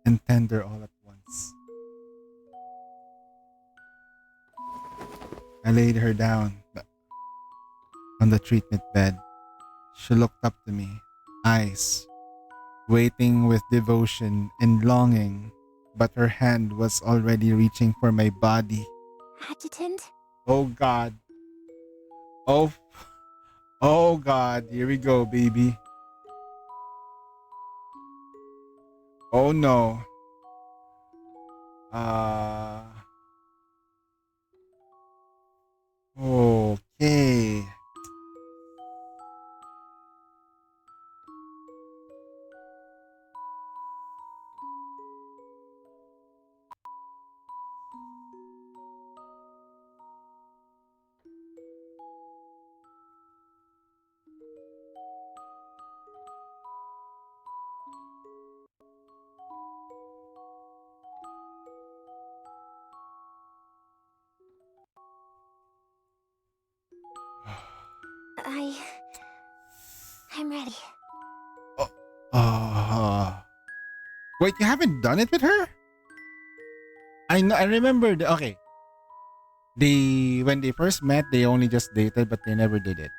and tender all at once. I laid her down on the treatment bed. She looked up to me, eyes waiting with devotion and longing, but her hand was already reaching for my body. Adjutant? Oh God. Oh, oh God. Here we go, baby. Oh no. Uh, okay. I... I'm ready. Oh, wait, you haven't done it with her? I know. I remember. Okay, they when they first met, they only just dated, but they never did it.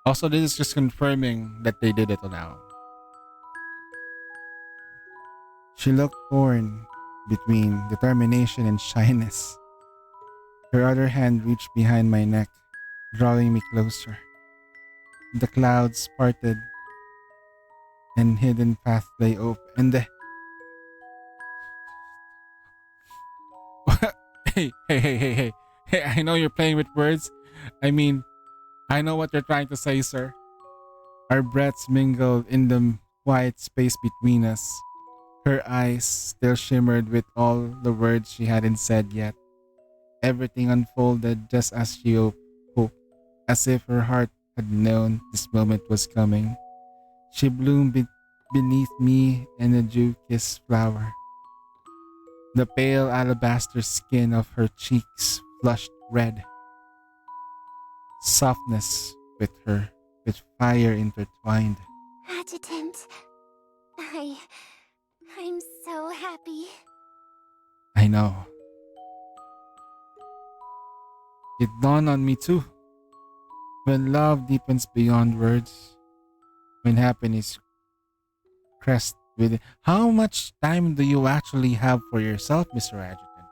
Also, this is just confirming that they did it now. She looked torn between determination and shyness. Her other hand reached behind my neck, drawing me closer. The clouds parted and hidden path lay open. And the hey. Hey, I know you're playing with words. I mean, I know what you're trying to say, sir. Our breaths mingled in the quiet space between us. Her eyes still shimmered with all the words she hadn't said yet. Everything unfolded just as she hoped, as if her heart had known this moment was coming. She bloomed beneath me and a dew-kissed flower. The pale alabaster skin of her cheeks flushed red. Softness with fire intertwined. Adjutant. I... I'm so happy. I know. It dawned on me too. When love deepens beyond words, when happiness crests with it. How much time do you actually have for yourself, Mr. Adjutant?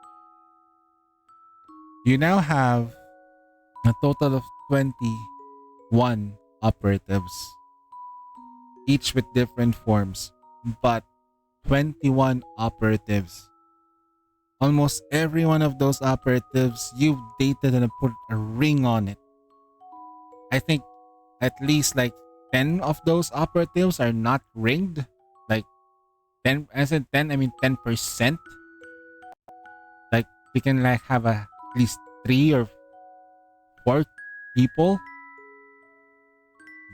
You now have a total of 21 operatives, each with different forms, but 21 operatives. Almost every one of those operatives you've dated and put a ring on it. I think at least like 10 of those operatives are not ringed. Like 10, I said 10, I mean 10%. Like we can like have at least 3 or 4 people.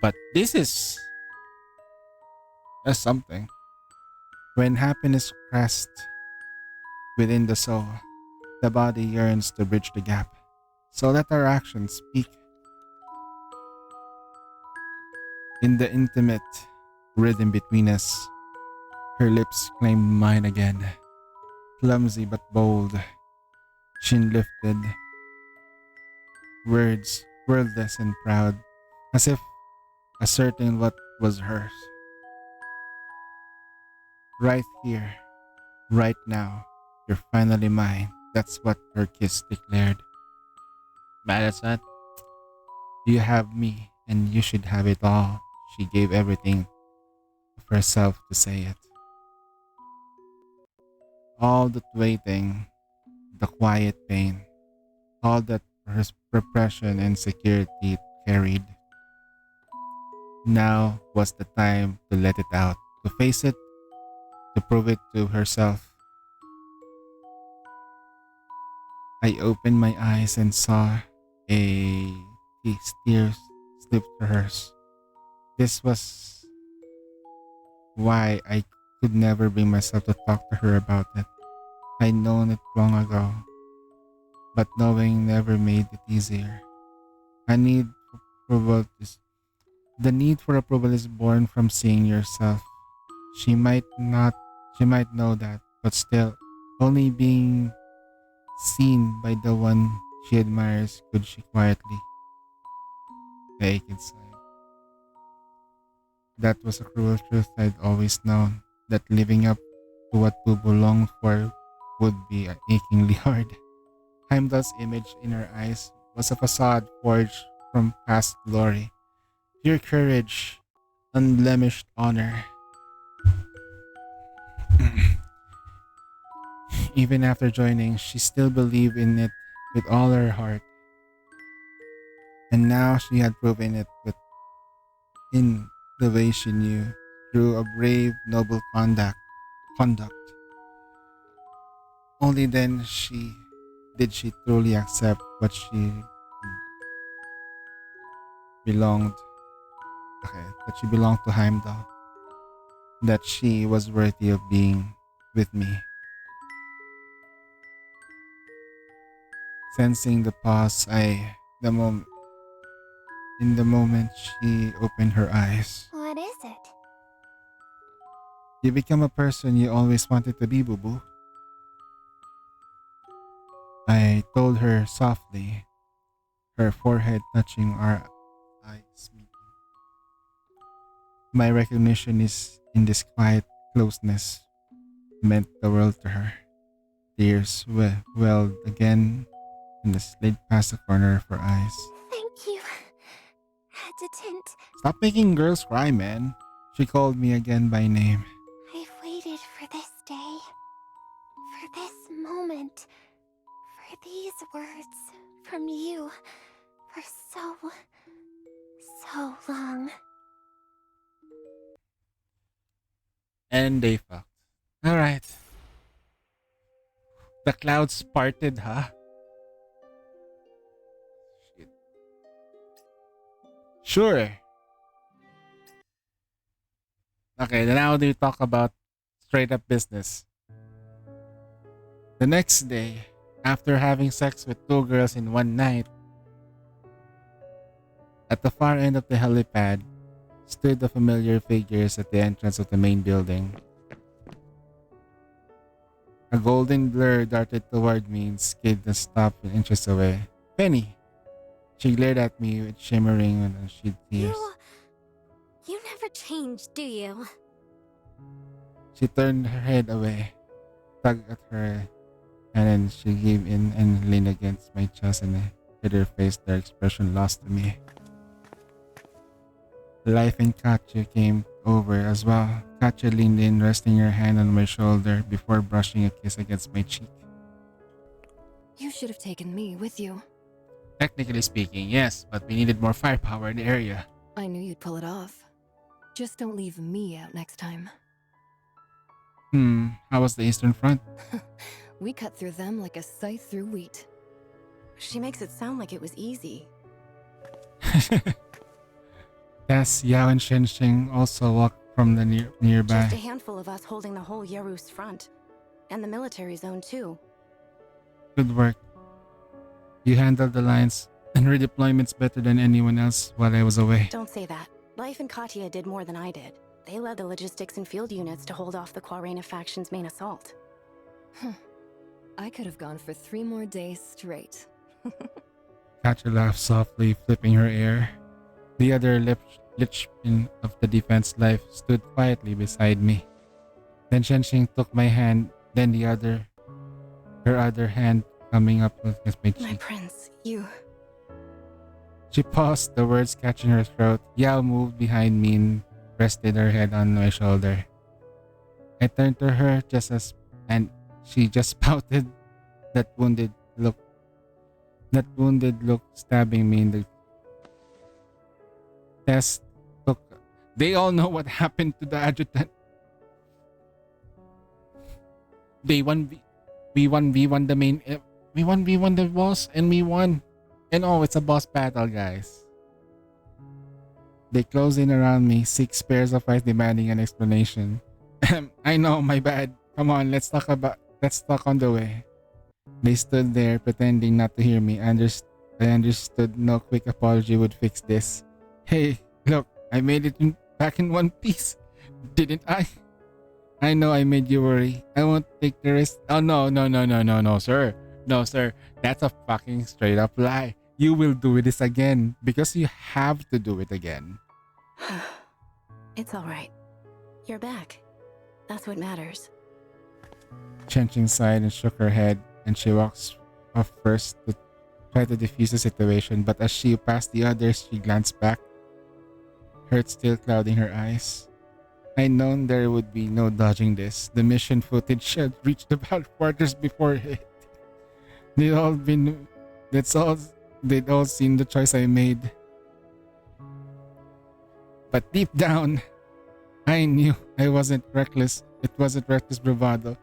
But this is something. When happiness crests within the soul, the body yearns to bridge the gap. So let our actions speak. In the intimate rhythm between us, her lips claimed mine again. Clumsy but bold, chin lifted, words wordless and proud, as if asserting what was hers. Right here, right now, you're finally mine. That's what her kiss declared. Madison, you have me, and you should have it all. She gave everything of herself to say it. All the waiting, the quiet pain, all that repression and security it carried. Now was the time to let it out, to face it, to prove it to herself. I opened my eyes and saw a tear slip to hers. This was why I could never bring myself to talk to her about it. I'd known it long ago, but knowing never made it easier. I need approval. The need for approval is born from seeing yourself. She might not, she might know that, but still, only being seen by the one she admires could she quietly ache inside. That was a cruel truth I'd always known, that living up to what Bubu longed for would be achingly hard. Heimdall's image in her eyes was a facade forged from past glory, pure courage, unblemished honor. Even after joining, she still believed in it with all her heart, and now she had proven it in the way she knew, through a brave, noble conduct. Only then she truly accept what she belonged, that she belonged to Heimdall, that she was worthy of being with me. Sensing the pause, the moment, in the moment she opened her eyes. What is it? You become a person you always wanted to be, Boo Boo. I told her softly, her forehead touching our eyes meeting. My recognition is in this quiet closeness meant the world to her. Tears welled again and slid past the corner of her eyes. Thank you, Adjutant. Stop making girls cry, man. She called me again by name. I've waited for this day, for this moment, for these words from you for so long. And they fucked. Alright. The clouds parted, huh? Shit. Sure. Okay, then now do you talk about straight up business? The next day, after having sex with two girls in one night, at the far end of the helipad stood the familiar figures at the entrance of the main building. A golden blur darted toward me and skid and stopped inches away. Penny! She glared at me with shimmering and unsheathed tears. You never change, do you? She turned her head away, tugged at her, and then she gave in and leaned against my chest and hid her face, their expression lost to me. Life and Katya came over as well. Katya leaned in, resting her hand on my shoulder before brushing a kiss against my cheek. You should have taken me with you. Technically speaking, yes, but we needed more firepower in the area. I knew you'd pull it off. Just don't leave me out next time. How was the Eastern Front? We cut through them like a scythe through wheat. She makes it sound like it was easy. Yes, Yao and Shensheng also walked from the nearby. Just a handful of us holding the whole Yarus front. And the military zone, too. Good work. You handled the lines and redeployments better than anyone else while I was away. Don't say that. Life and Katya did more than I did. They led the logistics and field units to hold off the Quarrena faction's main assault. I could have gone for 3 more days straight. Katya laughed softly, flipping her hair. The other linchpin of the defense life stood quietly beside me. Then Shenxing took my hand, then her other hand coming up against my My cheek. prince, you... She paused, the words catching her throat. Yao moved behind me and rested her head on my shoulder. I turned to her and she just pouted that wounded look. That wounded look stabbing me in the chest. Look, they all know what happened to the adjutant. They we won the main, we won the boss, and we won. And oh, it's a boss battle, guys. They close in around me, 6 pairs of eyes demanding an explanation. I know, my bad. Come on, let's talk on the way. They stood there pretending not to hear me. I understood no quick apology would fix this. Hey, look, I made it back in one piece, didn't I? I know I made you worry. I won't take the risk. Oh, no, sir. No, sir. That's a fucking straight up lie. You will do this again because you have to do it again. It's all right. You're back. That's what matters. Chenching sighed and shook her head, and she walks off first to try to defuse the situation, but as she passed the others, she glanced back, hurt still clouding her eyes. I'd known there would be no dodging this. The mission footage had reached the quarters before it. They'd all seen the choice I made. But deep down, I knew I wasn't reckless. It wasn't reckless bravado.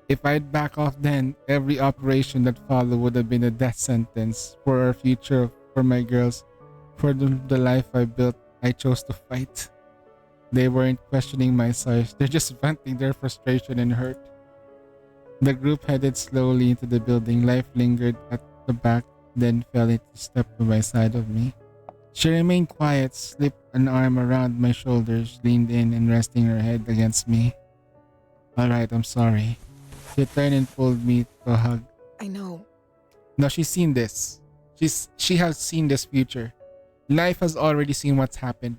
If I'd back off then, every operation that followed would have been a death sentence for our future, for my girls, for the life I built. I chose to fight. They weren't questioning my size. They're just venting their frustration and hurt. The group headed slowly into the building. Life lingered at the back, then fell into step to my side of me. She remained quiet, slipped an arm around my shoulders, leaned in and resting her head against me. Alright, I'm sorry. She turned and pulled me to a hug. I know. No, she's seen this. She has seen this future. Life has already seen what's happened.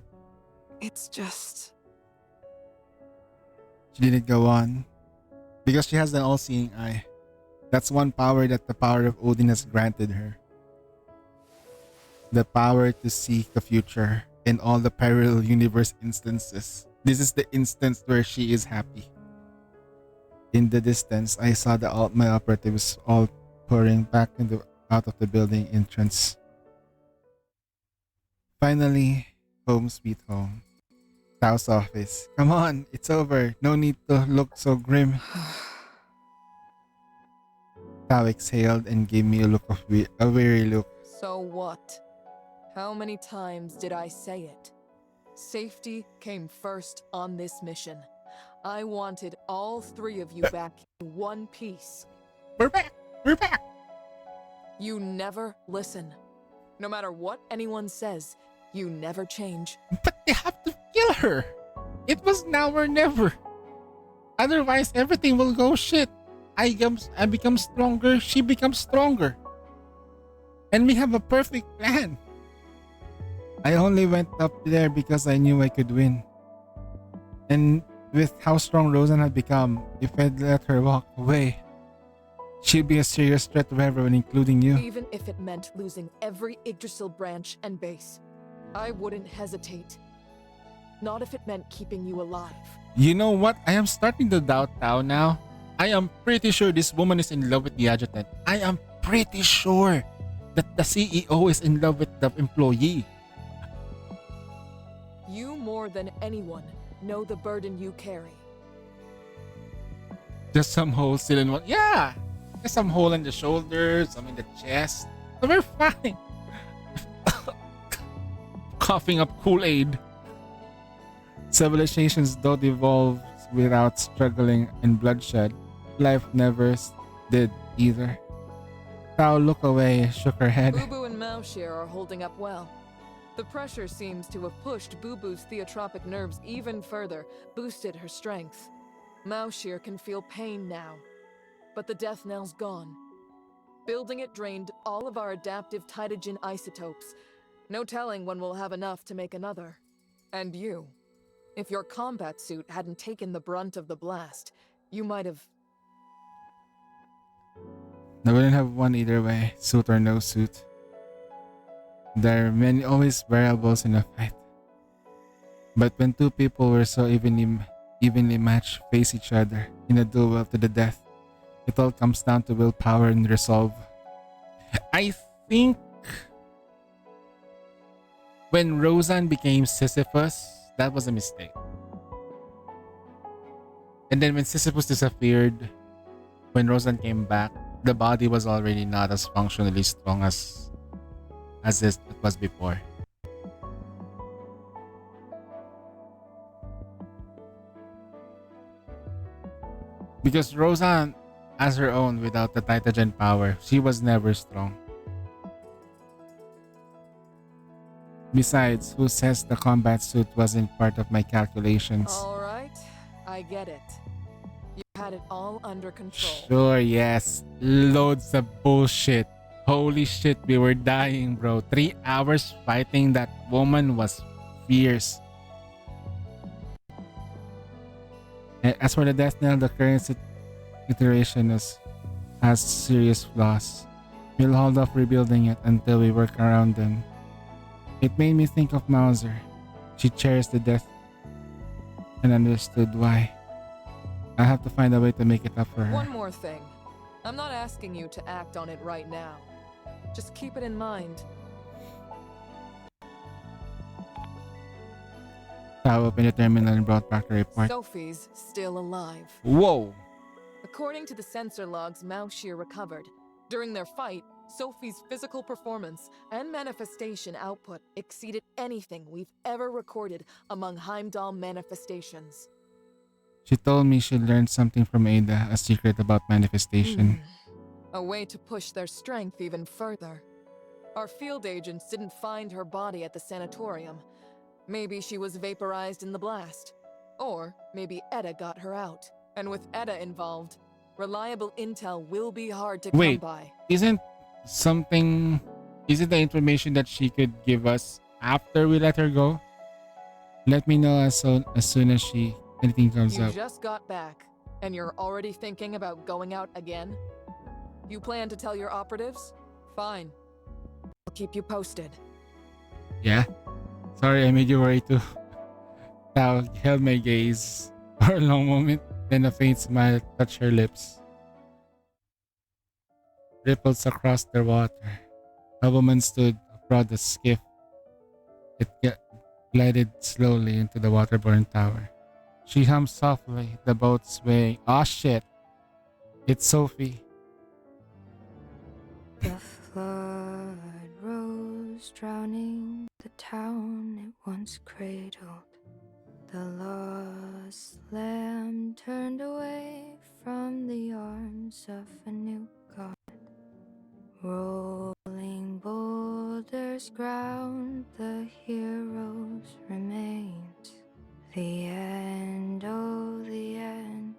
It's just... She didn't go on. Because she has an all-seeing eye. That's one power that the power of Odin has granted her. The power to see the future in all the parallel universe instances. This is the instance where she is happy. In the distance, I saw my operatives all pouring back out of the building entrance. Finally, home sweet home. Tao's office. Come on, it's over. No need to look so grim. Tao exhaled and gave me a weary look. So what? How many times did I say it? Safety came first on this mission. I wanted all 3 of you back in one piece. We're back! We're back! You never listen. No matter what anyone says, you never change. But they have to kill her! It was now or never. Otherwise, everything will go shit. I become stronger, she becomes stronger. And we have a perfect plan. I only went up there because I knew I could win. And with how strong Rosen had become, if I'd let her walk away, she'd be a serious threat to everyone, including you. Even if it meant losing every Yggdrasil branch and base, I wouldn't hesitate. Not if it meant keeping you alive. You know what? I am starting to doubt Tao now. I am pretty sure this woman is in love with the adjutant. I am pretty sure that the CEO is in love with the employee. You more than anyone know the burden you carry. Just some holes still in one. Yeah! Just some hole in the shoulders, some in the chest. So we're fine. Coughing up Kool-Aid. Civilizations don't evolve without struggling and bloodshed. Life never did either. Tao looked away, shook her head. Boo Boo and Maoshir are holding up well. The pressure seems to have pushed Boo Boo's theotropic nerves even further, boosted her strength. Maoshir can feel pain now, but the death knell's gone. Building it drained all of our adaptive Titagen isotopes. No telling when we'll have enough to make another. And you. If your combat suit hadn't taken the brunt of the blast, you might have... I wouldn't have won either way, suit or no suit. There are always variables in a fight. But when 2 people were so evenly matched face each other in a duel to the death, it all comes down to willpower and resolve. I think when Roseanne became Sisyphus, that was a mistake. And then when Sisyphus disappeared, when Roseanne came back, the body was already not as functionally strong as it was before. Because Roseanne, as her own, without the Titagen power, she was never strong. Besides, who says the combat suit wasn't part of my calculations? Alright, I get it. You had it all under control. Sure, yes. Loads of bullshit. Holy shit, we were dying, bro. 3 hours fighting that woman was fierce. As for the Death Knell, the current iteration has serious flaws. We'll hold off rebuilding it until we work around them. It made me think of Mauser. She cherished the death and understood why. I have to find a way to make it up for her. One more thing. I'm not asking you to act on it right now. Just keep it in mind. Tao opened the terminal and brought back the report. Sophie's still alive. Whoa! According to the sensor logs Mao Shear recovered, during their fight, Sophie's physical performance and manifestation output exceeded anything we've ever recorded among Heimdall manifestations. She told me she learned something from Ada, a secret about manifestation. A way to push their strength even further. Our field agents didn't find her body at the sanatorium. Maybe she was vaporized in the blast. Or maybe Eda got her out. And with Eda involved, reliable intel will be hard to come by. Isn't the information that she could give us after we let her go? Let me know as soon as anything comes You up. just got back, and you're already thinking about going out again? You plan to tell your operatives? Fine. I'll keep you posted. Yeah? Sorry, I made you worry too. Tao held my gaze for a long moment, then a faint smile touched her lips. Ripples across the water. A woman stood abroad the skiff. It glided slowly into the waterborne tower. She hummed softly, the boat swaying. Oh shit! It's Sophie. The flood rose, drowning the town it once cradled. The lost lamb turned away from the arms of a new god. Rolling boulders ground the hero's remains. The end, oh the end.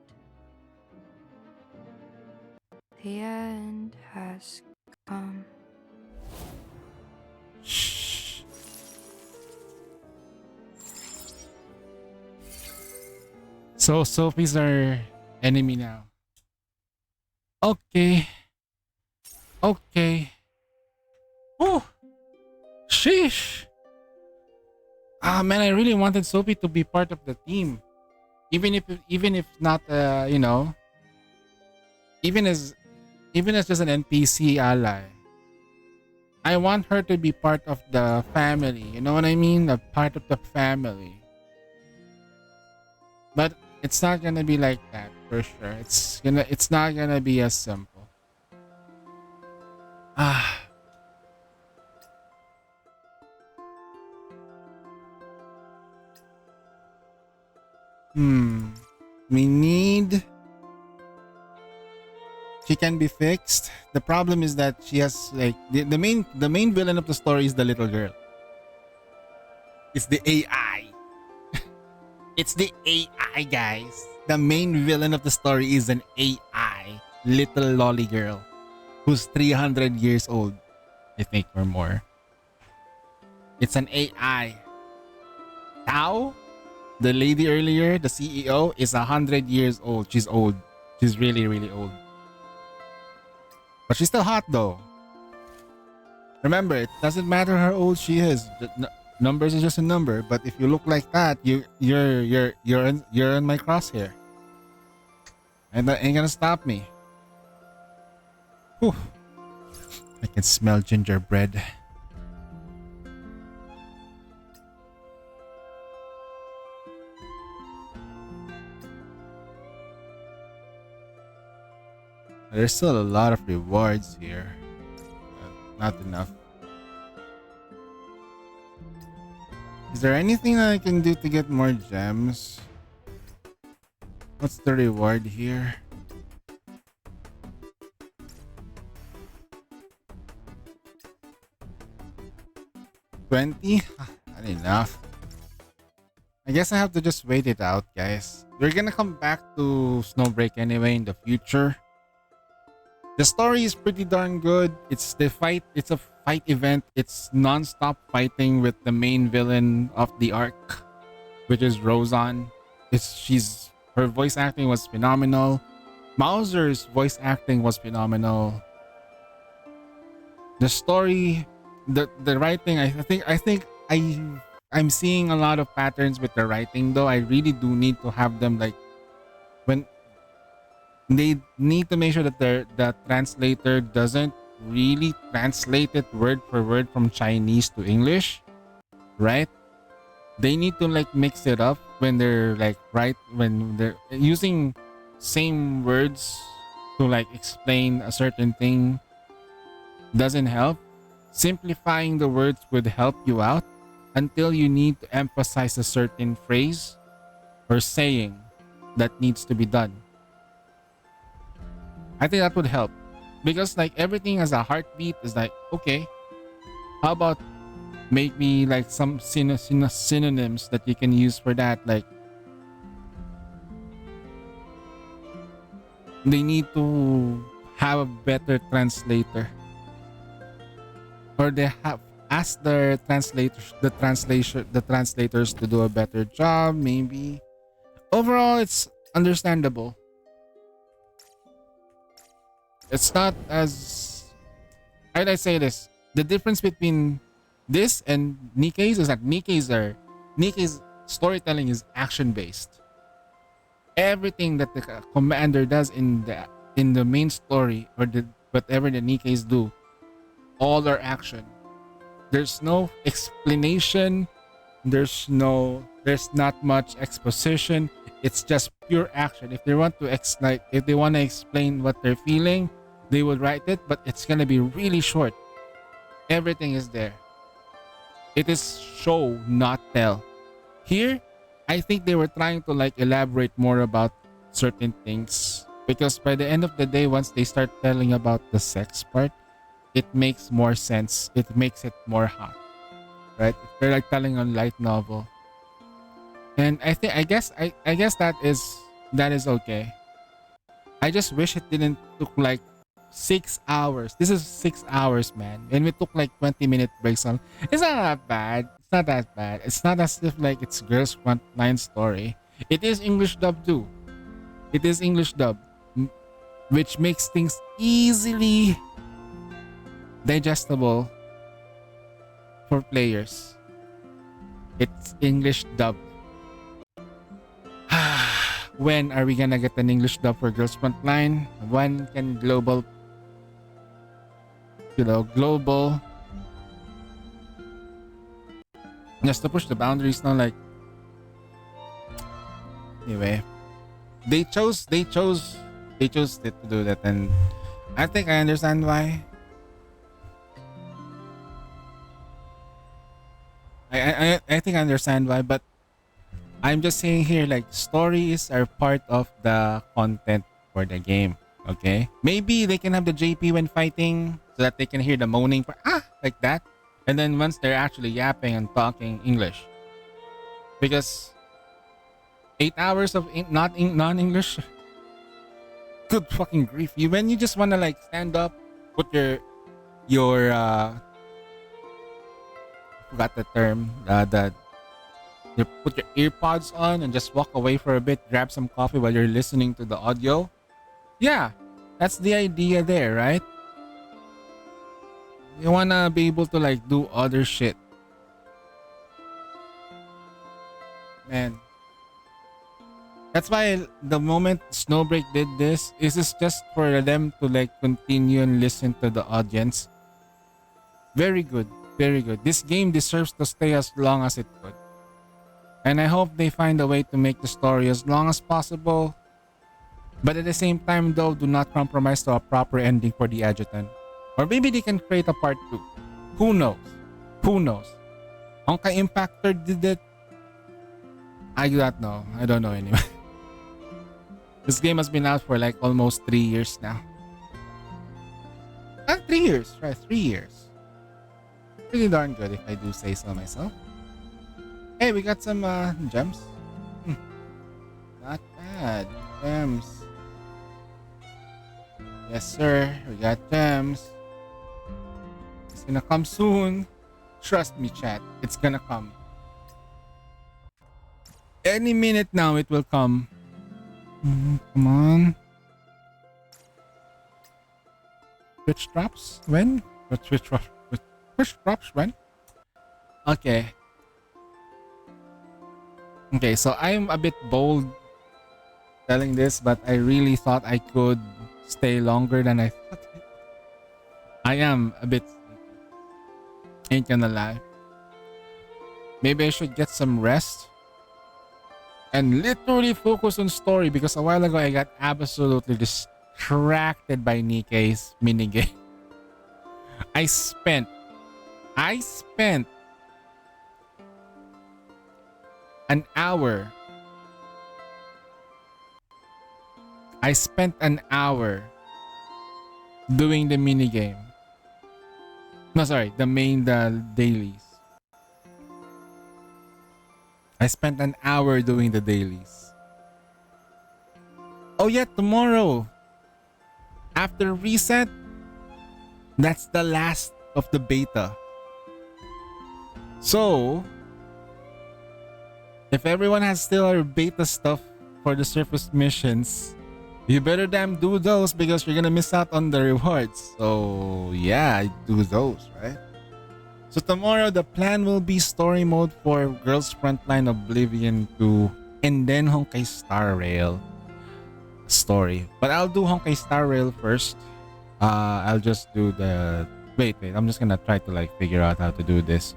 The end has come. Shh. So Sophie's our enemy now. Okay. Okay. Oh. Sheesh. Ah man, I really wanted Sophie to be part of the team. Even if not even as just an NPC ally. I want her to be part of the family. You know what I mean? A part of the family. But it's not gonna be like that for sure. It's not gonna be as simple. Ah. We need. She can be fixed. The problem is that she has like the main villain of the story is the little girl. It's the AI. It's the AI, guys. The main villain of the story is an AI little lolly girl who's 300 years old, I think, or more. It's an AI. Tao, the lady earlier, the CEO, is 100 years old. She's old. She's really, really old. But she's still hot though. Remember, it doesn't matter how old she is. Numbers is just a number. But if you look like that, you're in my crosshair. And that ain't gonna stop me. Whew. I can smell gingerbread. There's still a lot of rewards here. Not enough. Is there anything that I can do to get more gems? What's the reward here? 20? Not enough. I guess I have to just wait it out, guys. We're gonna come back to Snowbreak anyway in the future. The story is pretty darn good. It's a fight event. It's non-stop fighting with the main villain of the arc, which is Rosan. Her voice acting was phenomenal. Mauser's voice acting was phenomenal. The story, the writing, I'm seeing a lot of patterns with the writing though. I really do need to have them like when they need to make sure that the translator doesn't really translate it word for word from Chinese to English, right? They need to like mix it up when they're when they're using same words to like explain a certain thing doesn't help. Simplifying the words would help you out until you need to emphasize a certain phrase or saying that needs to be done. I think that would help because like everything has a heartbeat. Is like, okay, how about make me like some synonyms that you can use for that? Like they need to have a better translator, or they have asked the translators to do a better job. Maybe overall, it's understandable. It's not as, how did I say this? The difference between this and Nikke's is that Nikke's storytelling is action based. Everything that the commander does in the main story or whatever the Nikke's do, all are action. There's no explanation. There's not much exposition. It's just pure action. If they want to explain what they're feeling, they would write it, but it's gonna be really short. Everything is there. It is show, not tell. Here, I think they were trying to like elaborate more about certain things because by the end of the day, once they start telling about the sex part, it makes more sense. It makes it more hot, right? They're like telling a light novel. And I guess that is okay. I just wish it didn't took like 6 hours. This is 6 hours, man. And we took like 20-minute breaks on. It's not that bad. It's not that bad. It's not as if like it's Girls Frontline story. It is English dub too. It is English dub, which makes things easily digestible for players. It's English dub. When are we gonna get an English dub for Girls Frontline? When can global just to push the boundaries now? Like anyway, they chose it to do that, and I think I understand why. I think I understand why, but I'm just saying here, like, stories are part of the content for the game. Okay, maybe they can have the JP when fighting so that they can hear the moaning like that, and then once they're actually yapping and talking English, because 8 hours of non-English, good fucking grief! When you just wanna like stand up, put your forgot the term, you put your earpods on and just walk away for a bit, grab some coffee while you're listening to the audio. Yeah, that's the idea there, right? You wanna be able to like do other shit. Man. That's why the moment Snowbreak did this, is just for them to like continue and listen to the audience. Very good. Very good. This game deserves to stay as long as it could. And I hope they find a way to make the story as long as possible. But at the same time, though, do not compromise to a proper ending for the adjutant. Or maybe they can create a part 2. Who knows? Who knows? Honkai Impactor did it. I do not know. I don't know anyway. This game has been out for like almost 3 years now. 3 years, right? 3 years. Pretty darn good if I do say so myself. Hey, we got some gems. Not bad. Gems. Yes, sir. We got gems. It's gonna come soon. Trust me, chat. It's gonna come. Any minute now, it will come. Come on. Which drops? When? Which drops when? Okay. Okay, so I'm a bit bold telling this, but I really thought I could stay longer than I thought. I am a bit sleepy. Ain't gonna lie. Maybe I should get some rest and literally focus on story, because a while ago I got absolutely distracted by Nikke's minigame. I spent an hour. I spent an hour doing the minigame. No, sorry, the dailies. I spent an hour doing the dailies. Oh yeah, tomorrow, after reset, that's the last of the beta. So, if everyone has still our beta stuff for the surface missions, you better damn do those, because you're gonna miss out on the rewards. So yeah, do those, right? So tomorrow the plan will be story mode for Girls Frontline Oblivion 2, and then Honkai Star Rail story. But I'll do Honkai Star Rail first. I'll just do the wait. I'm just gonna try to like figure out how to do this.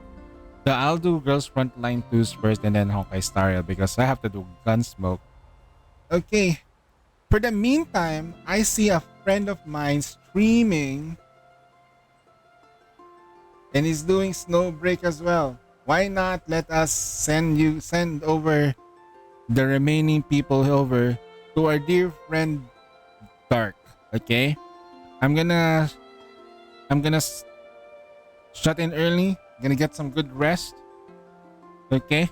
So I'll do Girls Frontline 2s first, and then Honkai Star Rail, because I have to do Gunsmoke. Okay. For the meantime, I see a friend of mine streaming, and he's doing Snowbreak as well. Why not let us send over the remaining people over to our dear friend Dark, okay? I'm gonna shut in early. Gonna get some good rest. Okay?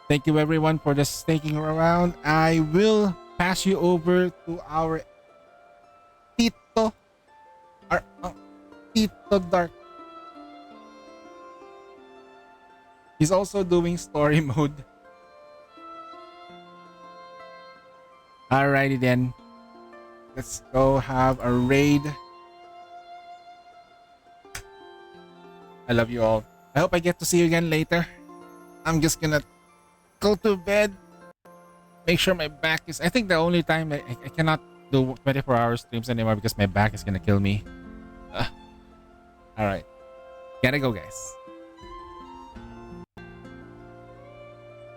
Thank you everyone for just sticking around. I will pass you over to our Tito. Our Tito Dark. He's also doing story mode. Alrighty then. Let's go have a raid. I love you all. I hope I get to see you again later. I'm just gonna go to bed. Make sure my back is... I think the only time I cannot do 24-hour streams anymore because my back is gonna kill me. Alright. Gotta go, guys.